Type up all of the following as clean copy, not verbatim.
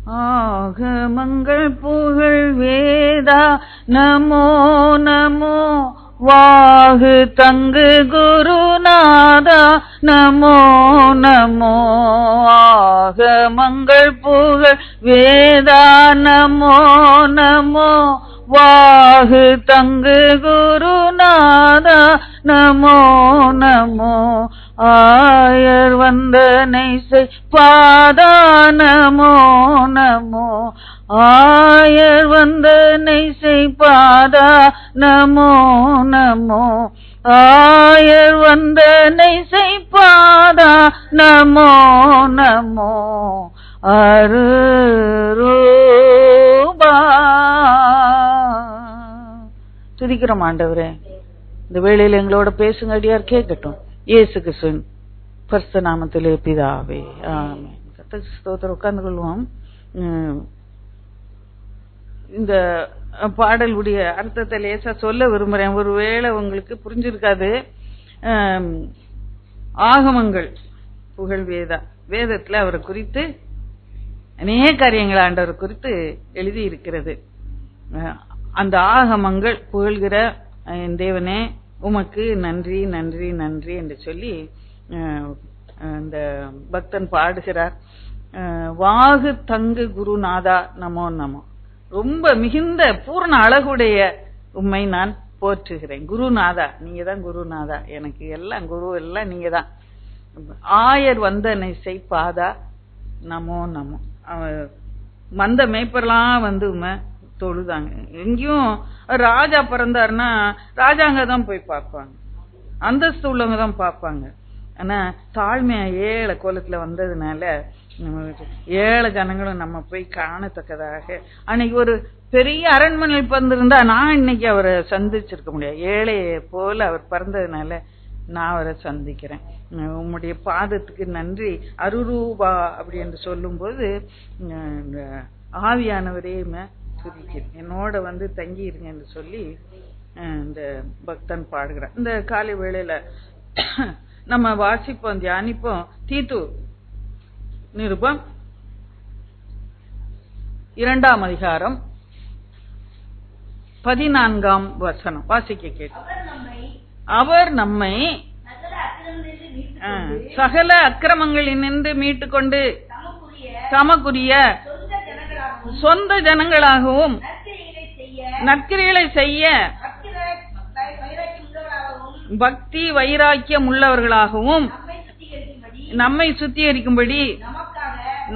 ஆகமங்கள் புகழ் வேதா நமோ நமோ வாகு தங்கு குருநாதா நமோ நமோ. ஆகமங்கள் புகழ் வேதா நமோ நமோ வாகு தங்கு குருநாதா நமோ நமோ. ஆயர் வந்தனை செய்பாதா நமோ நமோ. ஆயர் வந்தனை செய்பாதா நமோ நமோ. ஆயர் வந்தனை செய்பாதா நமோ நமோ. அருரூபா. துதிக்கிறோம் ஆண்டவரே, இந்த வேளையில் எங்களோட பேசுங்க, அடியார் கேட்கட்டும். இயேசு கிறிஸ்துவின் பரிசுத்த நாமத்திலே பிதாவே, ஆமென். கர்த்தருக்கு ஸ்தோத்திரம். உட்கார்ந்து கொள்வோம். இந்த பாடலுடைய அர்த்தத்தை லேசா சொல்ல விரும்புறேன். ஒருவேளை உங்களுக்கு புரிஞ்சிருக்காது. ஆகமங்கள் புகழ் வேதா, வேதத்துல அவரை குறித்து அநேக காரியங்கள் ஆண்டவர் குறித்து எழுதி இருக்கிறது. அந்த ஆகமங்கள் புகழ்கிற தேவனே உமக்கு நன்றி நன்றி நன்றி என்று சொல்லி அந்த பக்தன் பாடுகிறார். வாகு தங்கு குருநாதா நமோ நமோ. ரொம்ப மிகுந்த பூர்ண அழகுடைய உம்மை நான் போற்றுகிறேன். குருநாதா, நீங்க தான் குருநாதா, எனக்கு எல்லாம் குரு எல்லாம் நீங்க தான். ஆயர் வந்தனை செய்பாதா நமோ நமோ. மந்த மேய்ப்பெல்லாம் வந்து உண்மை தொழுதாங்க. எங்கேயும் ராஜா பிறந்தாருன்னா ராஜாங்க தான் போய் பார்ப்பாங்க, அந்தஸ்து உள்ளவங்க தான் பார்ப்பாங்க. ஆனா தாழ்மையா ஏழை கோலத்துல வந்ததுனால ஏழை ஜனங்களும் நம்ம போய் காணத்தக்கதாக. அன்னைக்கு ஒரு பெரிய அரண்மனையில் பிறந்திருந்தா நான் இன்னைக்கு அவரை சந்திச்சிருக்க முடியாது. ஏழையை போல அவர் பிறந்ததுனால நான் அவரை சந்திக்கிறேன். உம்முடைய பாதத்துக்கு நன்றி. அருரூபா அப்படி என்று சொல்லும் போது ஆவியானவரே துதிக்கிறேன், என்னோட வந்து தங்கி இருங்க என்று சொல்லி இந்த பக்தன் பாடுகிறார். இந்த காலை வேளையில நம்ம வாசிப்போம், தியானிப்போம். தீத்து நிருபம் 2ஆம் அதிகாரம் 14ஆம் வசனம் வாசிக்க கேட்டு. அவர் நம்மை சகல அக்கிரமங்களினின்று மீட்டுக்கொண்டு தமக்குரிய சொந்த ஜனங்களாகவும் நற்கிரிகளை செய்ய பக்தி வைராக்கியம் உள்ளவர்களாகவும் நம்மை சுத்திகரிக்கும்படி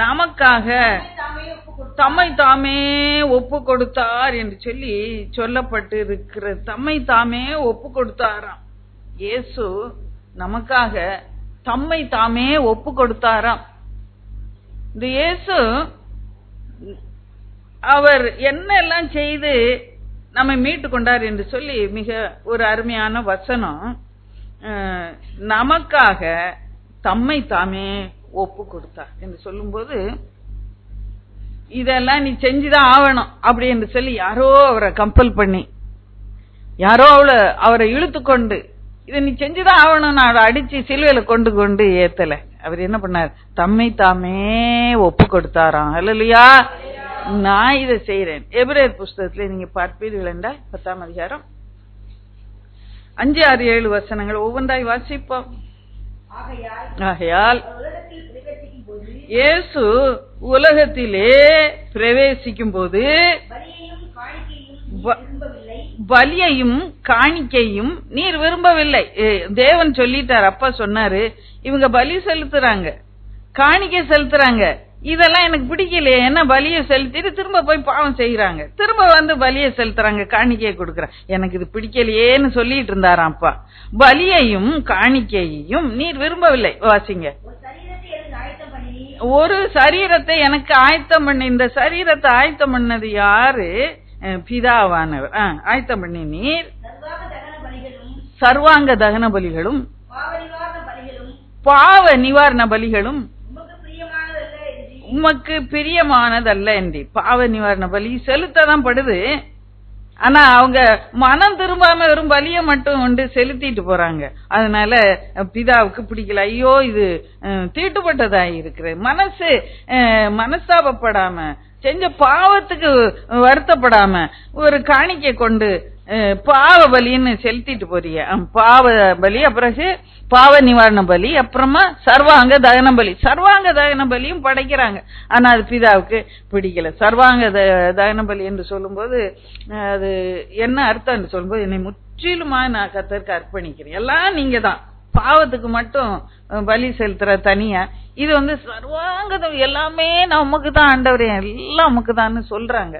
நமக்காக தம்மை தாமே ஒப்பு கொடுத்தார் என்று சொல்லி சொல்லப்பட்டு இருக்கிற. தம்மை தாமே ஒப்பு கொடுத்தாராம். இயேசு நமக்காக தம்மை தாமே ஒப்பு கொடுத்தாராம். இந்த இயேசு அவர் என்ன எல்லாம் செய்து நம்மை மீட்டு கொண்டார் என்று சொல்லி மிக ஒரு அருமையான வசனம். நமக்காக தம்மை தாமே ஒப்பு கொடுத்தார் என்று சொல்லும் போது, இதெல்லாம் நீ செஞ்சுதான் ஆகணும் அப்படி என்று சொல்லி யாரோ அவரை கம்பல் பண்ணி, யாரோ அவரை இழுத்து கொண்டு இதை நீ செஞ்சுதான் ஆகணும் நான் அடிச்சு சிலுவையில கொண்டு கொண்டு ஏத்தல. அவர் என்ன பண்ணார்? தம்மை தாமே ஒப்பு கொடுத்தாராம். அல்லேலூயா. நான் இதை செய்யறேன். எபிரேயர் புஸ்தகத்துல நீங்க பார்ப்பீர்கள் என்றால் 10ஆம் அதிகாரம் 5, 6, 7 வசனங்கள் ஒவ்வொன்றாய் வாசிப்போம். ஆகையால் இயேசு உலகத்திலே பிரவேசிக்கும் போது பலியையும் காணிக்கையும் நீர் விரும்பவில்லை. தேவன் சொல்லிட்டார், அப்பா சொன்னாரு, இவங்க பலி செலுத்துறாங்க, காணிக்கை செலுத்துறாங்க, இதெல்லாம் எனக்கு பிடிக்கலையே. என்ன பலியை செலுத்திட்டு திரும்ப போய் பாவம் செய்யறாங்க, திரும்ப வந்து பலியை செலுத்துறாங்க, காணிக்கையை கொடுக்கறாங்க, எனக்கு இது பிடிக்கலையேன்னு சொல்லிட்டு இருந்தாராம் அப்பா. பலியையும் காணிக்கையையும் நீர் விரும்பவில்லை. வாசிங்க. ஒரு சரீரத்தை எனக்கு ஆயத்தம் பண்ணி, இந்த சரீரத்தை ஆயத்தம் பண்ணது யாரு? பிதாவானவர். ஆயத்தம் பண்ணி நீர் சர்வாங்க தகன பலிகளும் பாவ நிவாரண பலிகளும் உமக்கு பிரியமானதல்ல என்று. பாவ நிவாரண பலி செலுத்ததான் படுது, ஆனா அவங்க மனம் திரும்பாம வெறும் பலிய மட்டும் கொண்டு செலுத்திட்டு போறாங்க. அதனால பிதாவுக்கு பிடிக்கல. ஐயோ இது தீட்டுப்பட்டதா இருக்கிற மனசு மனஸ்தாபப்படாம செஞ்ச பாவத்துக்கு வருத்தப்படாம ஒரு காணிக்கை கொண்டு பாவ பலின்னு செலுத்திட்டு போறிய. பாவ பலி, அப்புறம் பாவ நிவாரண பலி, அப்புறமா சர்வாங்க தகன பலி. சர்வாங்க தகன பலியும் படைக்கிறாங்க. ஆனா அது பிதாவுக்கு பிடிக்கல. சர்வாங்க தகன பலி என்று சொல்லும் போது அது என்ன அர்த்தம் என்று சொல்லும் போது, என்னை முற்றிலுமா நான் கர்த்தருக்கு அர்ப்பணிக்கிறேன், எல்லாம் நீங்க தான், பாவத்துக்கு மட்டும் பலி செலுத்துற தனியா. இது சர்வாங்கதம் எல்லாமே நமக்கு தான் ஆண்டவரே, எல்லாம் நமக்கு தான் சொல்றாங்க.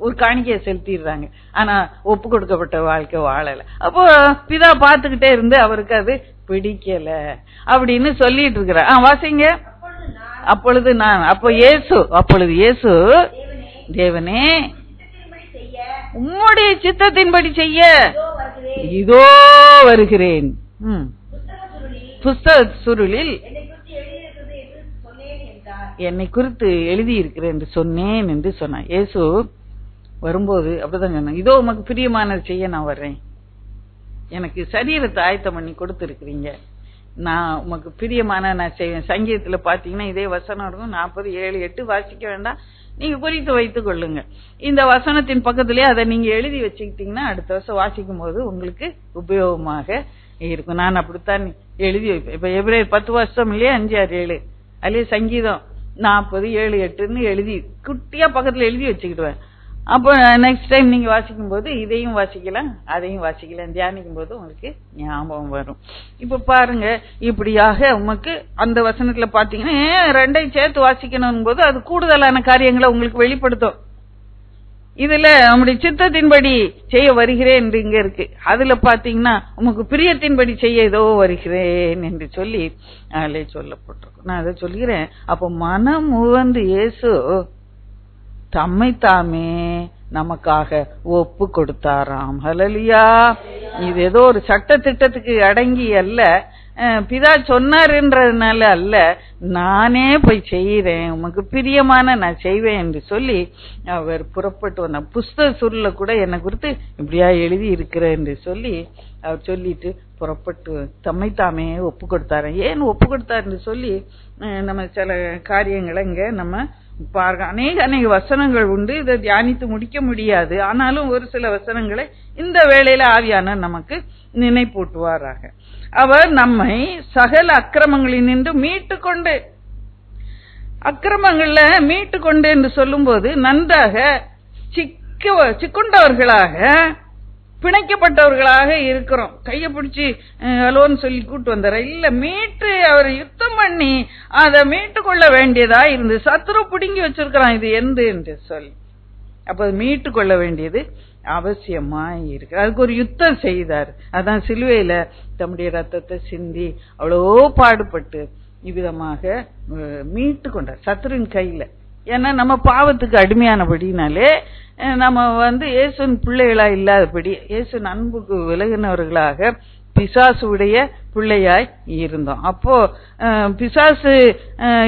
ஒரு காணிக்கையை செலுத்திடுறாங்க. ஆனா ஒப்பு கொடுக்கப்பட்ட வாழ்க்கை வாழல. அப்போ பிதா பாத்துக்கிட்டே இருந்து அவருக்கு அது பிடிக்கல அப்படின்னு சொல்லிட்டு இருக்கிற. வாசிங்க. அப்பொழுது நான், அப்பொழுது இயேசு தேவனே உம்முடைய சித்தத்தின்படி செய்ய இதோ வருகிறேன். புஸ்தக சுருளில் என்னை குறித்து எழுதி இருக்கிறேன் என்று சொன்னேன் என்று சொன்னான். இயேசு வரும்போது அப்படிதான் சொன்னாங்க, இதோ உமக்கு பிரியமானது செய்ய நான் வர்றேன், எனக்கு சரீரத்தை ஆயத்தம் பண்ணி கொடுத்துருக்கிறீங்க, நான் உமக்கு பிரியமான நான் செய்வேன். சங்கீதத்துல பாத்தீங்கன்னா இதே வசனம் இருக்கும். 40:7-8 வாசிக்க வேண்டாம், நீங்க குறித்து வைத்துக் கொள்ளுங்க. இந்த வசனத்தின் பக்கத்திலேயே அதை நீங்க எழுதி வச்சுக்கிட்டீங்கன்னா அடுத்த வருஷம் வாசிக்கும் போது உங்களுக்கு உபயோகமாக இருக்கும். நான் அப்படித்தான் எழுதி வைப்பேன். இப்ப எபிரேயர் 10 வருஷம் இல்லையா, 5-6-7 அதுலயே சங்கீதம் 40:7-8 எழுதி குட்டியா பக்கத்துல எழுதி வச்சுக்கிடுவேன். அப்போ நெக்ஸ்ட் டைம் நீங்க வாசிக்கும் போது இதையும் வாசிக்கலாம் அதையும் வாசிக்கலாம், தியானிக்கும் போது உங்களுக்கு ஞாபகம் வரும். இப்ப பாருங்க, இப்படியாக உமக்கு அந்த வசனத்துல பாத்தீங்கன்னா ரெண்டையும் சேர்த்து வாசிக்கணும் போது அது கூடுதலான காரியங்களை உங்களுக்கு வெளிப்படுத்தும். இதுல நம்முடைய சித்தத்தின்படி செய்ய வருகிறேன் என்று இங்க இருக்கு. அதுல பாத்தீங்கன்னா உமக்கு பிரியத்தின்படி செய்ய ஏதோ வருகிறேன் என்று சொல்லி அதிலே சொல்லப்பட்டிருக்கும். நான் அதை சொல்கிறேன். அப்போ மனம் உவந்து இயேசு தம்மை தாமே நமக்காக ஒப்பு கொடுத்தாராம். ஹல்லேலூயா. இது ஏதோ ஒரு சட்ட திட்டத்துக்கு அடங்கி அல்ல, பிதா சொன்னாருன்றதுனால அல்ல, நானே போய் செய்யறேன், உமக்கு பிரியமான நான் செய்வேன் என்று சொல்லி அவர் புறப்பட்டு வந்தார். புஸ்தக சுருள கூட என்னை குறித்து இப்படியா எழுதி இருக்கிற என்று சொல்லி அவர் சொல்லிட்டு புறப்பட்டு தம்மை தாமே ஒப்பு கொடுத்தாரு. ஏன் ஒப்பு கொடுத்தாரு என்று சொல்லி நம்ம சில காரியங்களை இங்க நம்ம பார்க்க. அநேக வசனங்கள் உண்டு, இதை தியானித்து முடிக்க முடியாது. ஆனாலும் ஒரு சில வசனங்களை இந்த வேளையில ஆவியானவர் நமக்கு நினைப்பூட்டுவாராக. அவர் நம்மை சகல அக்கிரமங்களினின்று மீட்டு கொண்டு, அக்கிரமங்கள்ல மீட்டு கொண்டு என்று சொல்லும் போது நன்றாக சிக்குண்டவர்களாக பிணைக்கப்பட்டவர்களாக இருக்கிறோம். கைய பிடிச்சி அலோன்னு சொல்லி கூட்டு வந்தார இல்ல, மீட்டு அவர் யுத்தம் பண்ணி அதை மீட்டு கொள்ள வேண்டியதா இருந்து சத்துரு பிடுங்கி வச்சிருக்கிறான் இது எந்த என்று சொல்லி, அப்ப மீட்டு கொள்ள வேண்டியது அவசியமா இருக்கு. அதுக்கு ஒரு யுத்தம் செய்தார். அதான் சிலுவையில தம்முடைய ரத்தத்தை சிந்தி அவ்வளோ பாடுபட்டு இவ்விதமாக மீட்டு கொண்டார் சத்துருவின் கையில. ஏன்னா நம்ம பாவத்துக்கு அடிமையானபடினாலே நம்ம இயேசுவின் பிள்ளைகளா இல்லாதபடி இயேசுவின் அன்புக்கு விலகினவர்களாக பிசாசுடைய பிள்ளையாய் இருந்தோம். அப்போ பிசாசு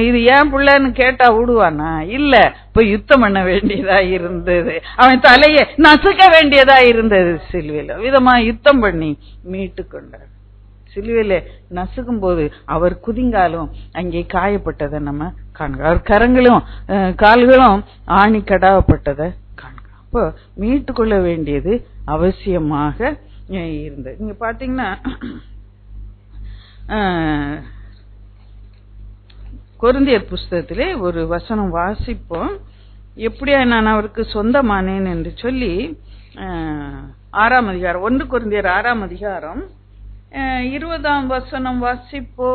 இது ஏன் பிள்ளைன்னு கேட்டா விடுவானா? இல்ல, போய் யுத்தம் பண்ண வேண்டியதா இருந்தது, அவன் தலையை நசுக்க வேண்டியதா இருந்தது. சிலுவையில விதமா யுத்தம் பண்ணி மீட்டு கொண்டார். சிலுவையில நசுக்கும் போது அவர் குதிங்காலும் அங்கே காயப்பட்டதை நம்ம காண்க, அவர் கரங்களும் கால்களும் ஆணி கடாவப்பட்டதை காண்க. அப்போ மீட்டு கொள்ள வேண்டியது அவசியமாக இருந்தது. நீங்க பாத்தீங்கன்னா கொரிந்தியர் புஸ்தகத்திலே ஒரு வசனம் வாசிப்போம். எப்படியா நான் அவருக்கு சொந்தமானேன் என்று சொல்லி 6ஆம் அதிகாரம் 1 கொரிந்தியர் 6ஆம் அதிகாரம் 20ஆம் வசனம் வாசிப்போ.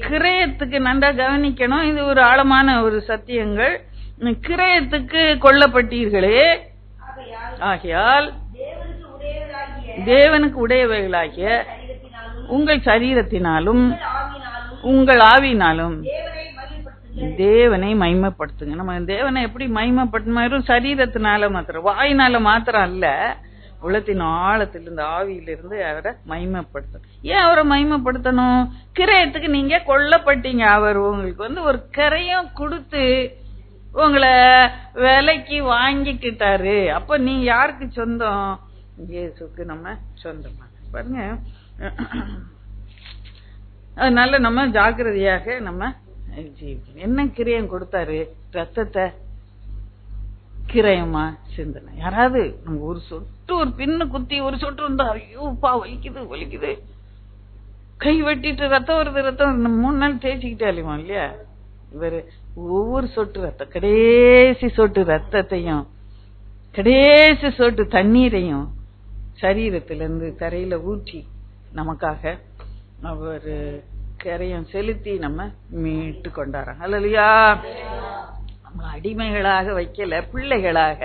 கிரயத்துக்கு நன்றா கவனிக்கணும், இது ஒரு ஆழமான ஒரு சத்தியங்கள். கிரயத்துக்கு கொல்லப்பட்டீர்களே, ஆகையால் தேவனுக்கு உடையவைகளாகிய உங்கள் சரீரத்தினாலும் உங்கள் ஆவியினாலும் தேவனை மகிமைப்படுத்துங்க. நம்ம தேவனை எப்படி மகிமைப்படுத்தும்? சரீரத்தினால மாத்திரம், வாயினால மாத்திரம் அல்ல, உள்ளத்தின் ஆழத்திலிருந்து ஆவியிலிருந்து அவரை மகிமைப்படுத்தணும். ஏன் அவரை மகிமைப்படுத்தணும்? கிரயத்துக்கு நீங்க கொல்லப்பட்டீங்க. அவர் உங்களுக்கு ஒரு கரையும் கொடுத்து உங்களை விலைக்கு வாங்கிக்கிட்டாரு. அப்ப நீ யாருக்கு சொந்தம்? இயேசுக்கு நம்ம சொந்தமா. பாருங்க, அதனால நம்ம ஜாக்கிரதையாக நம்ம ஜீவிக்கணும். என்ன கிரயம் கொடுத்தாரு? ரத்தத்தை கிரயமா சிந்தனை. யாராவது நம்ம ஒரு சொட்டு, ஒரு பின்னு குத்தி ஒரு சொட்டு இருந்தா ஐயோப்பா வலிக்குது வலிக்குது, கை வெட்டிட்டு ரத்தம் வருது ரத்தம் 3 நாள் தேய்ச்சிக்கிட்டே அழிவோம் இல்லையா? இவரு ஒவ்வொரு சொட்டு ரத்தம், கடைசி சொட்டு ரத்தத்தையும் கடைசி சொட்டு தண்ணீரையும் சரீரத்திலிருந்து தரையில ஊற்றி நமக்காக அவர் கரையம் செலுத்தி நம்ம மீட்டு கொண்டாராம். அல்லேலூயா. நம்ம அடிமைகளாக வைக்கல, பிள்ளைகளாக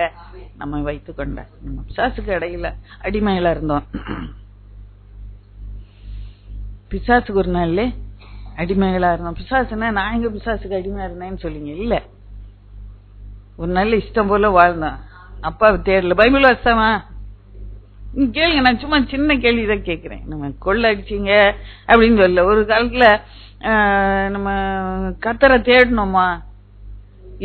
நம்ம வைத்துக் கொண்டார். நம்ம பிசாசுக்கு இடையில அடிமைகளா இருந்தோம். பிசாசுக்கு ஒரு நாள்ல அடிமைகளா இருந்தோம். பிசாசுன்னா நான் எங்க பிசாசுக்கு அடிமையா இருந்தேன்னு சொல்லிங்க இல்ல. ஒரு நாள் இஷ்டம் போல வாழ்ந்தோம். அப்பாவை தேடல. பைபிள் வாசமா கேளுங்க, நான் சும்மா சின்ன கேள்விதான் கேட்கிறேன். நம்ம கொள்ள அடிச்சீங்க அப்படின்னு சொல்ல. ஒரு காலத்துல நம்ம கர்த்தரை தேடணுமா,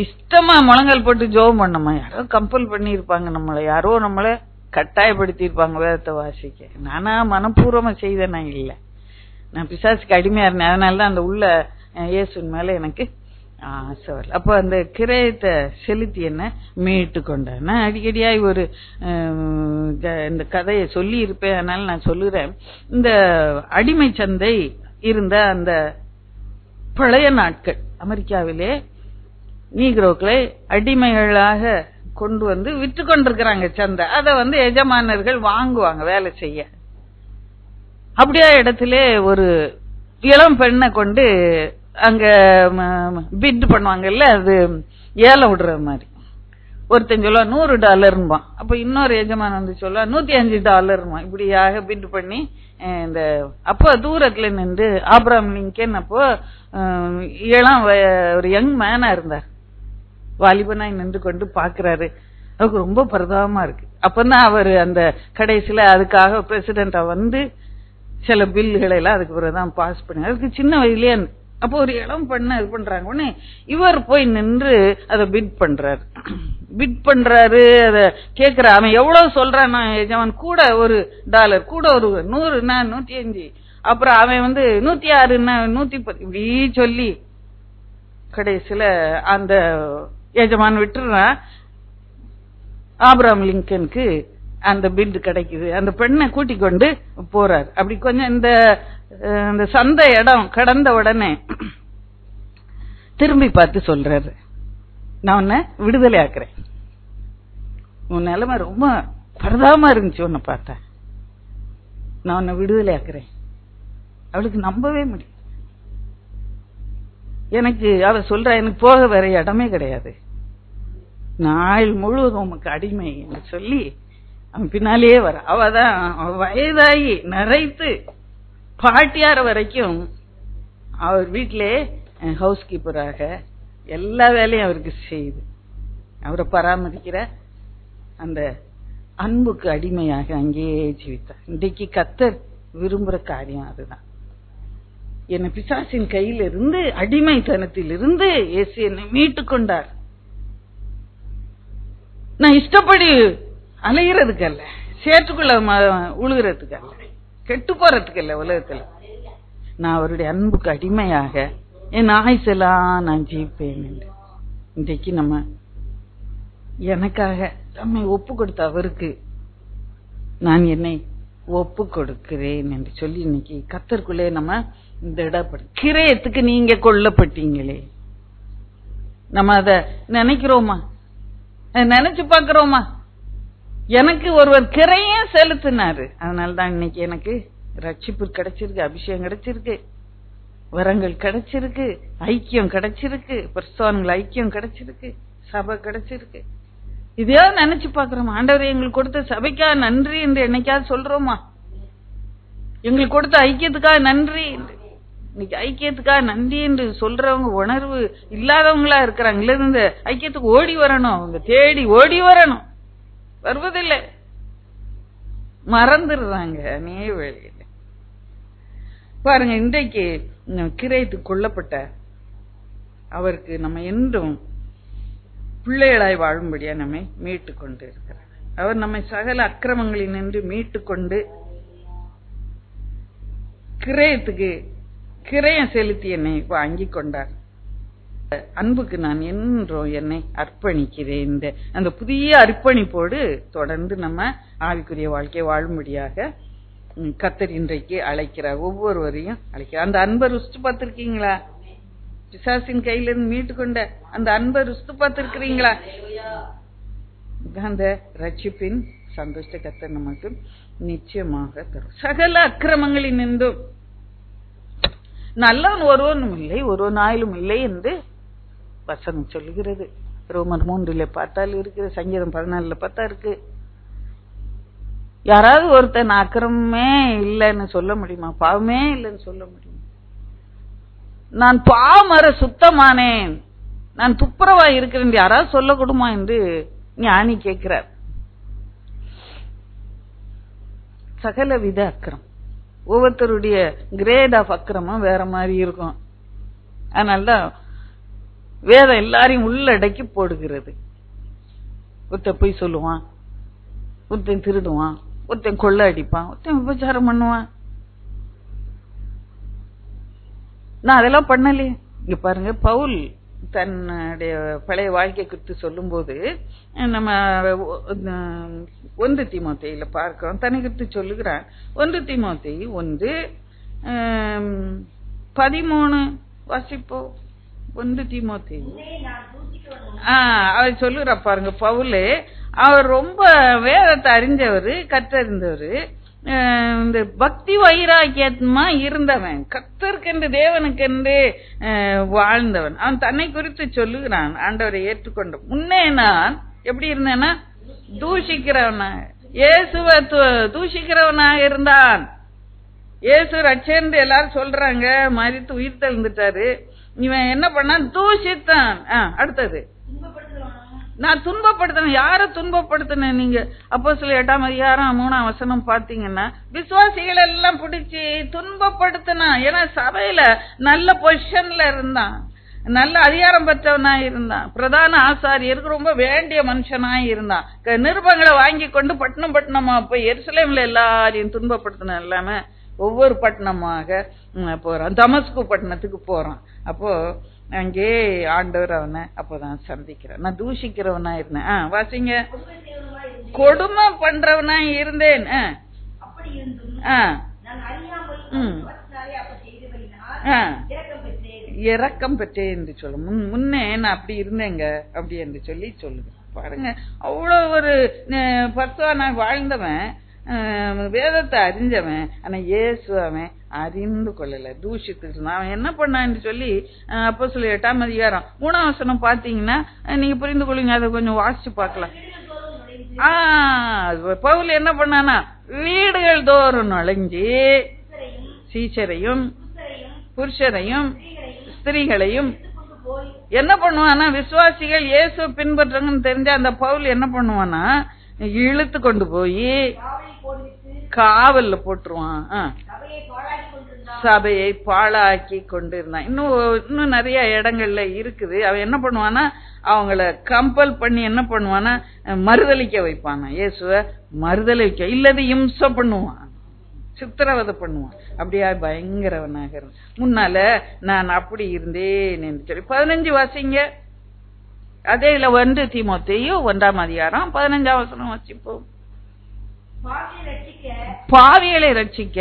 இஷ்டமா முழங்கால் போட்டு ஜெபம் பண்ணோமா? யாரோ கம்பல் பண்ணி இருப்பாங்க நம்மளை, யாரோ நம்மளை கட்டாயப்படுத்தி இருப்பாங்க வேதத்தை வாசிக்க. நானா மனப்பூர்வமா செய்தேன் நான் இல்ல. நான் பிசாசுக்கு அடிமையா இருந்தேன். அதனாலதான் அந்த உள்ள இயேசுவின் மேல எனக்கு ஆசை வரல. அப்ப அந்த கிரயத்தை செலுத்தி என்ன மீட்டு கொண்டேன். நான் அடிக்கடியாய் ஒரு இந்த கதையை சொல்லி இருப்பேன், அதனால நான் சொல்லுறேன். இந்த அடிமை சந்தை இருந்த அந்த பழைய நாட்கள், அமெரிக்காவிலே நீக்ரோக்களை அடிமைகளாக கொண்டு வந்து விற்று கொண்டிருக்கிறாங்க சந்தை. அதை எஜமானர்கள் வாங்குவாங்க வேலை செய்ய. அப்படியே இடத்துல ஒரு இளம் பெண்ணை கொண்டு அங்க பிட் பண்ணுவாங்கல்ல, அது ஏலம் விடுற மாதிரி. ஒருத்தன் சொல்லுவா $100. அப்ப இன்னொரு எஜமான் சொல்லுவா $105. இப்படியாக பிட் பண்ணி இந்த அப்ப தூரத்துல நின்று ஆபிரகாம் லிங்கன் அப்போ இளம் ஒரு யங் மேனா இருந்தார். வாலிபனாய் நின்று கொண்டு பாக்குறாரு. அவருக்கு ரொம்ப பரிதாபமா இருக்கு. அப்பதான் அவரு அந்த கடைசியில அதுக்காக பிரசிடென்டா சில பில்லுகளை எல்லாம் அதுக்கு பிறகுதான் பாஸ் பண்ணி, அதுக்கு சின்ன வயதிலேயே. அப்போ ஒரு இடம் பண்ண இது பண்றாங்க. உடனே இவர் போய் நின்று அதை பிட் பண்றாரு. அதை கேக்குற அவன் எவ்வளவு சொல்றான் எஜமான், கூட $1 கூட ஒரு 100 105, அப்புறம் அவன் 106 110 இப்படி சொல்லி கடைசியில அந்த எஜமான் விட்டுறான். ஆபிரகாம் லிங்கனுக்கு அந்த பிட் கிடைக்குது. அந்த பெண்ணை கூட்டிக் கொண்டு போறார். அப்படி கொஞ்சம் இந்த சந்தை இடம் கடந்த உடனே திரும்பி பார்த்து சொல்றாரு, நான் உன்னை விடுதலை ஆக்குறேன். உன் நிலைமை ரொம்ப பரதாம இருந்துச்சு, உன்னை பார்த்தேன், நான் உன்னை விடுதலை ஆக்குறேன். அவளுக்கு நம்பவே முடியும். எனக்கு அவ சொல்ற, எனக்கு போக வேற இடமே கிடையாது, நாள் முழுவதும் உமக்கு அடிமை என்று சொல்லி அவன் பின்னாலேயே வர. அவதான் வயதாகி நிறைத்து பாட்டியார வரைக்கும் அவர் வீட்டிலே ஹவுஸ் கீப்பராக எல்லா வேலையும் அவருக்கு செய்து அவரை பராமரிக்கிற அந்த அன்புக்கு அடிமையாக அங்கேயே ஜீவித்தார். இன்றைக்கு கர்த்தர் விரும்புற காரியம் அதுதான். என்னை பிசாசின் கையில் இருந்து, அடிமைத்தனத்தில் இருந்து இயேசு என்னை மீட்டு கொண்டார். நான் இஷ்டப்படி அலைகிறதுக்கு அல்ல, சேற்றுக்குள்ள உழுகிறதுக்கு அல்ல, கெட்டு போறதுக்கு அல்ல. உலகத்துல நான் அவருடைய அன்புக்கு அடிமையாக என் ஆயுசெல்லாம் நான் ஜீவிப்பேன். இன்றைக்கு நம்ம எனக்காக நம்மை ஒப்பு கொடுத்த அவருக்கு நான் என்னை ஒப்பு கொடுக்கிறேன் என்று சொல்லி இன்னைக்கு கர்த்தருக்குள்ளே நம்ம இந்த இடப்படும் கிரயத்துக்கு நீங்க கொல்லப்பட்டீங்களே, நம்ம அத நினைக்கிறோமா, நினைச்சு பாக்குறோமா? எனக்கு ஒருவர் கிரையே செலுத்தினாரு, அதனாலதான் இன்னைக்கு எனக்கு ரட்சிப்பு கிடைச்சிருக்கு, அபிஷேகம் கிடைச்சிருக்கு, வரங்கள் கிடைச்சிருக்கு, ஐக்கியம் கிடைச்சிருக்கு, பரிசுத்தவான்கள் ஐக்கியம் கிடைச்சிருக்கு, சபை கிடைச்சிருக்கு. இதையோ நினைச்சு பாக்குறோமா? ஆண்டவரே எங்களுக்கு கொடுத்த சபைக்காக நன்றி என்று என்னைக்காவது சொல்றோமா? எங்களுக்கு கொடுத்த ஐக்கியத்துக்காக நன்றி, இன்னைக்கு ஐக்கியத்துக்காக நன்றி என்று சொல்றவங்க உணர்வு இல்லாதவங்களா இருக்கிறாங்க. இந்த ஐக்கியத்துக்கு ஓடி வரணும், அவங்க தேடி ஓடி வரணும், வருவதில்லை, மறந்துடுறாங்க அநேக வேளையில. பாருங்க, இன்றைக்கு கிரயத்துக்கு கொல்லப்பட்ட அவருக்கு நம்ம என்றும் பிள்ளைகளாய் வாழும்படியா நம்மை மீட்டு கொண்டு இருக்கிறார். அவர் நம்மை சகல அக்கிரமங்களில் நின்று மீட்டு கொண்டு கிரயம் செலுத்தி என்னை வாங்கி கொண்டார். அன்புக்கு நான் என்றும் என்னை அர்ப்பணிக்கிறேன். அந்த புதிய அர்ப்பணிப்போடு தொடர்ந்து நம்ம ஆவிக்குரிய வாழ்க்கையை வாழும்படியாக கர்த்தர் இன்றைக்கு அழைக்கிறார். ஒவ்வொருவரையும் அழைக்கிறார். அந்த அன்பை ருசித்து பார்த்திருக்கீங்களா? பிசாசின் கையிலிருந்து மீட்டு கொண்ட அந்த அன்பை ருசித்து பார்த்திருக்கிறீங்களா? அந்த ரட்சிப்பின் சந்தோஷ கர்த்தர் நமக்கு நிச்சயமாக தரும். சகல அக்கிரமங்களில் நின்றும் நல்லவன் ஒருவனும் இல்லை, ஒருவனாயிலும் இல்லை என்று வசனம் சொல்லுகிறது. ரோமர் 3 பார்த்தால் இருக்கு, சங்கீதம் 14 பார்த்தா இருக்கு. யாராவது ஒருத்தன் அக்கிரமே இல்லைன்னு சொல்ல முடியுமா? பாவமே இல்லைன்னு சொல்ல முடியுமா? நான் பாவமற சுத்தமானேன், நான் துப்புரவா இருக்கிறேன் யாராவது சொல்லக்கூடுமா என்று ஞானி கேட்கிறார். சகல வித அக்கிரம், ஒவ்வொருத்தருடைய கிரேட் ஆஃப் அக்கிரமும் வேற மாதிரி இருக்கும். அதனால்தான் வேதம் எல்லாரையும் உள்ளடக்கி போடுகிறது. ஒருத்தன் பொய் சொல்லுவான், ஒருத்தன் திருடுவான், ஒருத்தன் கொள்ளை அடிப்பான், ஒருத்தன் விபச்சாரம் பண்ணுவான். நான் அதெல்லாம் பண்ணலையே. இங்க பாருங்க, பவுல் தன்னுடைய பழைய வாழ்க்கை குறித்து சொல்லும் போது நம்ம 1 தீமோத்தேயுல பார்க்கிறோம். தன்னை குறித்து சொல்லுகிறான். 1 தீமோத்தேயு 1:13 வாசிப்போ. 1 தீமோத்தேயு அவர் சொல்லுற பாருங்க. பவுலே அவர் ரொம்ப வேதத்தை அறிஞ்சவரு, கற்றறிந்தவரு, இந்த பக்தி வைராக்கியமா இருந்தவன், கர்த்தருக்கென்று தேவனுக்கென்று வாழ்ந்தவன். அவன் தன்னை குறித்து சொல்லுகிறான், ஆண்டவரை ஏற்றுக்கொண்ட முன்னே நான் எப்படி இருந்தேன்னா தூஷிக்கிறவனா, இயேசுவை தூஷிக்கிறவனாக இருந்தான். இயேசு ரட்சேன்னு எல்லாரும் சொல்றாங்க, மரித்து உயிர் தெழுந்துட்டாரு. இவன் என்ன பண்ணான்? தூஷித்தான். அடுத்தது நான் துன்பப்படுத்தினேன். யார துன்பப்படுத்தினேன்? நீங்க அப்போஸ்தலர் 8ஆம் அதிகாரம் 3ஆம் வசனம் பாத்தீங்கன்னா விசுவாசிகள் எல்லாம் பிடிச்சி துன்பப்படுத்தினா. ஏன்னா சபையில நல்ல பொசிஷன்ல இருந்தான், நல்ல அதிகாரம் பெற்றவனா இருந்தான், பிரதான ஆசாரியருக்கு ரொம்ப வேண்டிய மனுஷனாய் இருந்தான். நிருபங்களை வாங்கி கொண்டு பட்டணம் பட்டணமா போய் எருசலேம்ல எல்லாரையும் துன்பப்படுத்தின இல்லாம ஒவ்வொரு பட்டணமாக போறான். தமஸ்கு பட்டணத்துக்கு போறான். அப்போ அங்கே ஆண்டவர் அவனை அப்போதான் சந்திக்கிறான். நான் தூஷிக்கிறவனா இருந்தேன். வாசிங்க. கொடுமை பண்றவனா இருந்தேன். இரக்கம் பெற்றேன் என்று சொல்ல முன்னே நான் அப்படி இருந்தேங்க அப்படி என்று சொல்லி சொல்லுங்க. பாருங்க, அவ்வளவு ஒரு பர்சுவா வாழ்ந்தவன், வேதத்தை அறிஞ்சவன். ஆனா இயேசு அவன் அறிந்து கொள்ளல, தூஷித்துட்டு இருந்தான். அவன் என்ன பண்ணான்னு சொல்லி அப்போஸ்தலர் 8ஆம் அதிகாரம் 3ஆம் வசனம் பாத்தீங்கன்னா நீங்க புரிந்து கொள்ளுங்க. அதை கொஞ்சம் வாசிச்சு பார்க்கலாம். பவுல் என்ன பண்ணானா, வீடுகள் தோறும் நுழைஞ்சி சீச்சரையும் புருஷரையும் ஸ்திரீகளையும் என்ன பண்ணுவானா, விசுவாசிகள் இயேசு பின்பற்றுங்கன்னு தெரிஞ்ச அந்த பவுல் என்ன பண்ணுவானா, இழுத்து கொண்டு போய் காவல்ல போட்டுருவான். சபையை பாழாக்கி கொண்டு இருந்தான். இன்னும் நிறைய இடங்கள்ல இருக்குது. அவன் என்ன பண்ணுவானா, அவங்கள கம்பல் பண்ணி என்ன பண்ணுவானா, மறுதலிக்க வைப்பானா, இயேசுவ மறுதலிக்க, இல்லது இம்சை பண்ணுவான், சித்திரவதை பண்ணுவான். அப்படியா பயங்கரவனாக இருந்தான். முன்னால நான் அப்படி இருந்தேன் என்று சொல்லி 15 வாசிங்க. அதே இல்ல 1 தீமோத்தேயு 1ஆம் அதிகாரம் 15ஆம் வசனம் வாசிப்போம். பாவிகளை ரட்சிக்க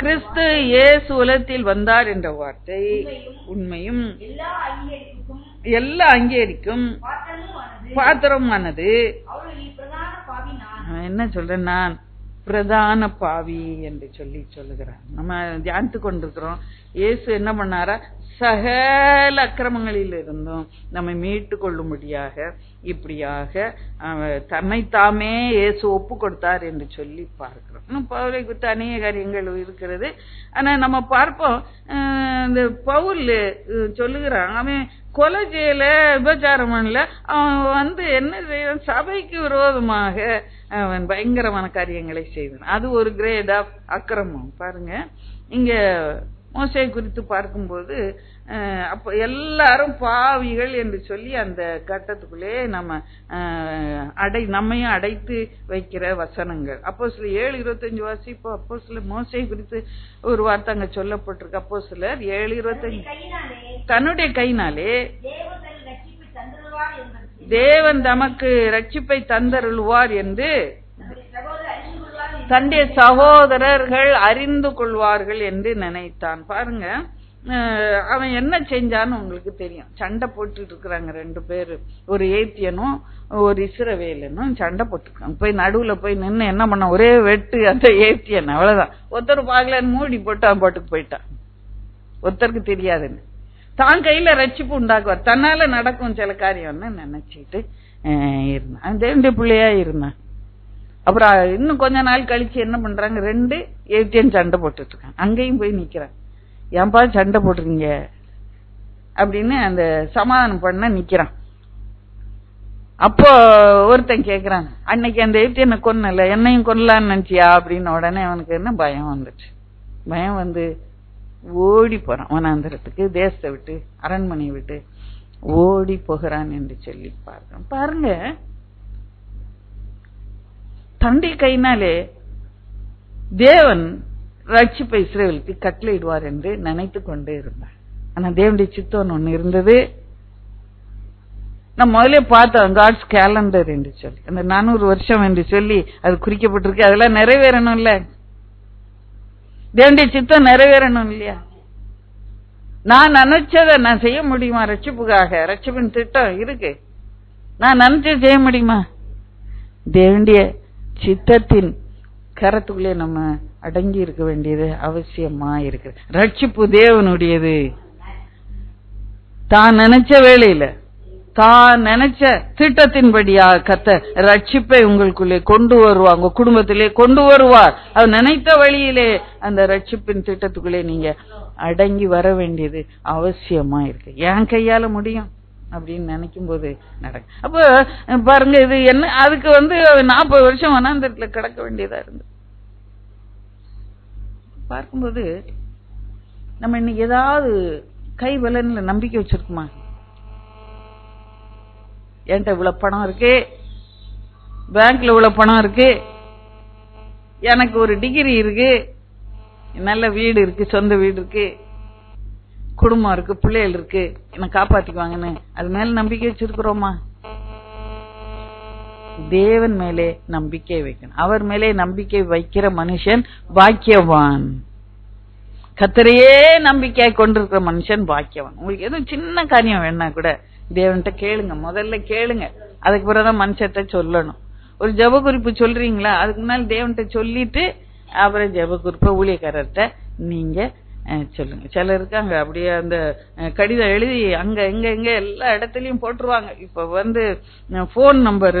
கிறிஸ்து இயேசு உலகத்தில் வந்தார் என்ற வார்த்தை உண்மையும் எல்லா அங்கீகரிக்கும் பாத்திரமானது. என்ன சொல்றேன், நான் பிரதான பாவி என்று சொல்லி சொல்லுகிறார். நம்ம தியானித்து கொண்டிருக்கிறோம். இயேசு என்ன பண்ணாரா, சகல அக்கிரமங்களில் இருந்தும் நம்மை மீட்டு கொள்ளும்படியாக இப்படியாக தன்னைத்தாமே இயேசு ஒப்பு கொடுத்தார் என்று சொல்லி பார்க்கிறோம். இன்னும் பவுலை குறித்து அநேக காரியங்கள் இருக்கிறது. ஆனா நம்ம பார்ப்போம், இந்த பவுல் சொல்லுகிறான், அவன் கொலை செய்யல, விபச்சாரம் பண்ணல, அவன் என்ன செய்வான், சபைக்கு விரோதமாக அவன் பயங்கரமான காரியங்களை செய்வான். அது ஒரு கிரேட் ஆஃப் அக்கிரமம். பாருங்க, இங்க மோசே குறித்து பார்க்கும்போது அப்ப எல்லாரும் பாவிகள் என்று சொல்லி அந்த கட்டத்துக்குள்ளே நம்மையும் அடைத்து வைக்கிற வசனங்கள். அப்போஸ்தலர் 7:25 வாசிப்போ. அப்போஸ்தலர் மோசே குறித்து ஒரு வார்த்தை அங்க சொல்லப்பட்டிருக்கு. அப்போஸ்தலர் 7:25, தன்னுடைய கையினாலே தேவன் தமக்கு ரட்சிப்பை தந்தருள்வார் என்று தன்னுடைய சகோதரர்கள் அறிந்து கொள்வார்கள் என்று நினைத்தான். பாருங்க, அவன் என்ன செஞ்சான்னு உங்களுக்கு தெரியும். சண்டை போட்டுட்டு இருக்கிறாங்க ரெண்டு பேரு, ஒரு ஏத்தியனும் ஒரு இஸ்ரவேலனும் சண்டை போட்டுருக்காங்க. போய் நடுவுல போய் நின்று என்ன பண்ண, ஒரே வெட்டு அந்த ஏத்தியன், அவ்வளவுதான். ஒருத்தர் பாக்கலன்னு மூடி போட்டு அவன் பாட்டுக்கு போயிட்டான். ஒருத்தருக்கு தெரியாதுன்னு தான் கையில ரட்சிப்பு உண்டாக்குவார், தன்னால நடக்கும் சில காரியம்னு நினைச்சிட்டு இருந்தான். தேவனுடைய பிள்ளையா இருந்தான். அப்புறம் இன்னும் கொஞ்ச நாள் கழிச்சு என்ன பண்றாங்க, ரெண்டு ஏத்தியன் சண்டை போட்டுட்டு இருக்காங்க. அங்கேயும் போய் நிக்கிறான். ஏன்பா சண்டை போட்டுருங்க அப்படின்னு அந்த சமாதானம் பண்ண நிக்கிறான். அப்போ ஒருத்தன் கேக்குறான், அன்னைக்கு அந்த ஏத்தியனை கொன்னல, என்னையும் கொல்லலான்னு நினைச்சியா அப்படின்னு. உடனே அவனுக்கு என்ன பயம் வந்துச்சு. பயம் வந்து ஓடி போறான் வனாந்தரத்துக்கு, தேசத்தை விட்டு அரண்மனையை விட்டு ஓடி போகிறான் என்று சொல்லி பார்க்கிறோம். பாருங்க, தந்தை கையினாலே தேவன் ரட்சிப்பை இஸ்ரவேலுக்கு கட்டளையிடுவார் என்று நினைத்து கொண்டே இருந்தார். ஆனா தேவனுடைய சித்தம் ஒண்ணு இருந்தது. நான் முதலே பார்த்தோம் காட்ஸ் கேலண்டர் என்று சொல்லி, அந்த 400 வருஷம் என்று சொல்லி அது குறிக்கப்பட்டிருக்கு. அதெல்லாம் நிறைவேறணும் இல்ல, தேவனுடைய சித்தம் நிறைவேறணும் இல்லையா? நான் நினைச்சதை நான் செய்ய முடியுமா? ரட்சிப்புக்காக ரட்சிப்பின் திட்டம் இருக்கு, நான் நினைச்சதை செய்ய முடியுமா? தேவனுடைய சித்தத்தின் கரத்துக்குள்ளே நம்ம அடங்கி இருக்க வேண்டியது அவசியமா இருக்கு. ரட்சிப்பு தேவனுடையது. தான் நினைச்ச வேளையில தான் நினைச்ச திட்டத்தின்படியா கர்த்தர் ரட்சிப்பை உங்களுக்குள்ளே கொண்டு வருவார், உங்க குடும்பத்திலே கொண்டு வருவார். அவர் நினைத்த வழியிலே அந்த ரட்சிப்பின் திட்டத்துக்குள்ளே நீங்க அடங்கி வர வேண்டியது அவசியமா இருக்கு. என் கையால முடியும் அப்படின்னு நினைக்கும் போது நடக்கும். அப்ப பாருங்க, இது என்ன, அதுக்கு 40 வருஷம் வனாந்தரத்துல கிடக்க வேண்டியதா இருந்து பார்க்கும்போது நம்ம இன்னைக்கு ஏதாவது கை பலன்ல நம்பிக்கை வச்சிருக்குமா? என்கிட்ட இவ்வளவு பணம் இருக்கு, பேங்க்ல இவ்வளவு பணம் இருக்கு, எனக்கு ஒரு டிகிரி இருக்கு, நல்ல வீடு இருக்கு, சொந்த வீடு இருக்கு, குடும்பம் இருக்கு, பிள்ளைகள் இருக்கு, என்ன காப்பாத்திக்குவாங்கன்னு அது மேல நம்பிக்கை வச்சிருக்கிறோமா? தேவன் மேலே நம்பிக்கை வைக்கணும். அவர் மேலே நம்பிக்கை வைக்கிற மனுஷன் பாக்கியவான். கர்த்தரையே நம்பிக்கை கொண்டிருக்கிற மனுஷன் பாக்கியவான். உங்களுக்கு எதுவும் சின்ன காரியம் வேணா கூட தேவன்கிட்ட கேளுங்க, முதல்ல கேளுங்க, அதுக்கு பிறகுதான் மனுஷத்தை சொல்லணும். ஒரு ஜெப குறிப்பு சொல்றீங்களா, அதுக்கு முன்னாடி தேவன்கிட்ட சொல்லிட்டு அப்புறம் ஜெப குறிப்பை ஊழியக்காரர்கிட்ட நீங்க சொல்லுங்க. சிலர் இருக்காங்க அப்படியே அந்த கடிதம் எழுதி அங்க எங்க எல்லா இடத்துலயும் போட்டுருவாங்க. இப்ப போன் நம்பர்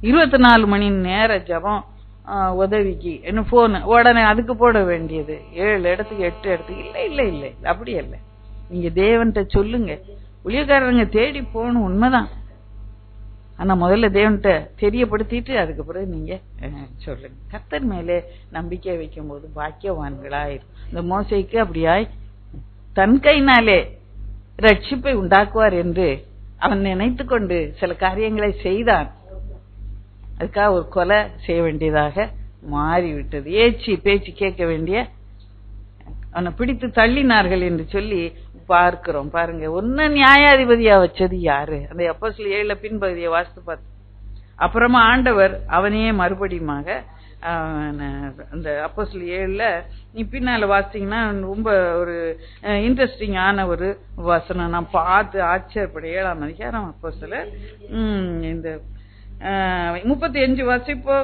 24 மணி நேர ஜபம் உதவிக்கு என்ன போன், உடனே அதுக்கு போட வேண்டியது 7 இடத்துக்கு 8 இடத்துக்கு. இல்ல அப்படி இல்ல, நீங்க தேவன்கிட்ட சொல்லுங்க. ஊழியக்காரங்க தேடி போகணும், உண்மைதான். ஆனா முதல்ல தேவன்கிட்ட தெரியப்படுத்திட்டு அதுக்கு பிறகு நீங்க சொல்லுங்க. கர்த்தர் மேலே நம்பிக்கை வைக்கும் போது பாக்கியவான்களாயிரும். இந்த மோசேக்கு அப்படியாய் தன் கையினாலே ரட்சிப்பை உண்டாக்குவார் என்று அவன் நினைத்து கொண்டு சில காரியங்களை செய்தான். அதுக்காக ஒரு கொலை செய்ய வேண்டியதாக மாறிவிட்டது. ஏச்சி பேச்சு கேட்க வேண்டிய அவனை பிடித்து தள்ளினார்கள் என்று சொல்லி பார்க்கிறோம். பாருங்க, ஒன்னு நியாயாதிபதியா வச்சது யாரு? அந்த அப்போஸ்தலர் 7 பின்பகுதியை வாசித்து பார்த்து அப்புறமா ஆண்டவர் அவனையே மறுபடியுமாக அந்த அப்போஸ்தலர் 7 நீ பின்னால வாசித்தீங்கன்னா ரொம்ப ஒரு இன்ட்ரெஸ்டிங் ஆன ஒரு வசனம் நான் பார்த்து ஆச்சரியப்பட. 7ஆம் அதிகாரம் அப்போஸ்தலர் இந்த 35 வாசிப்போ.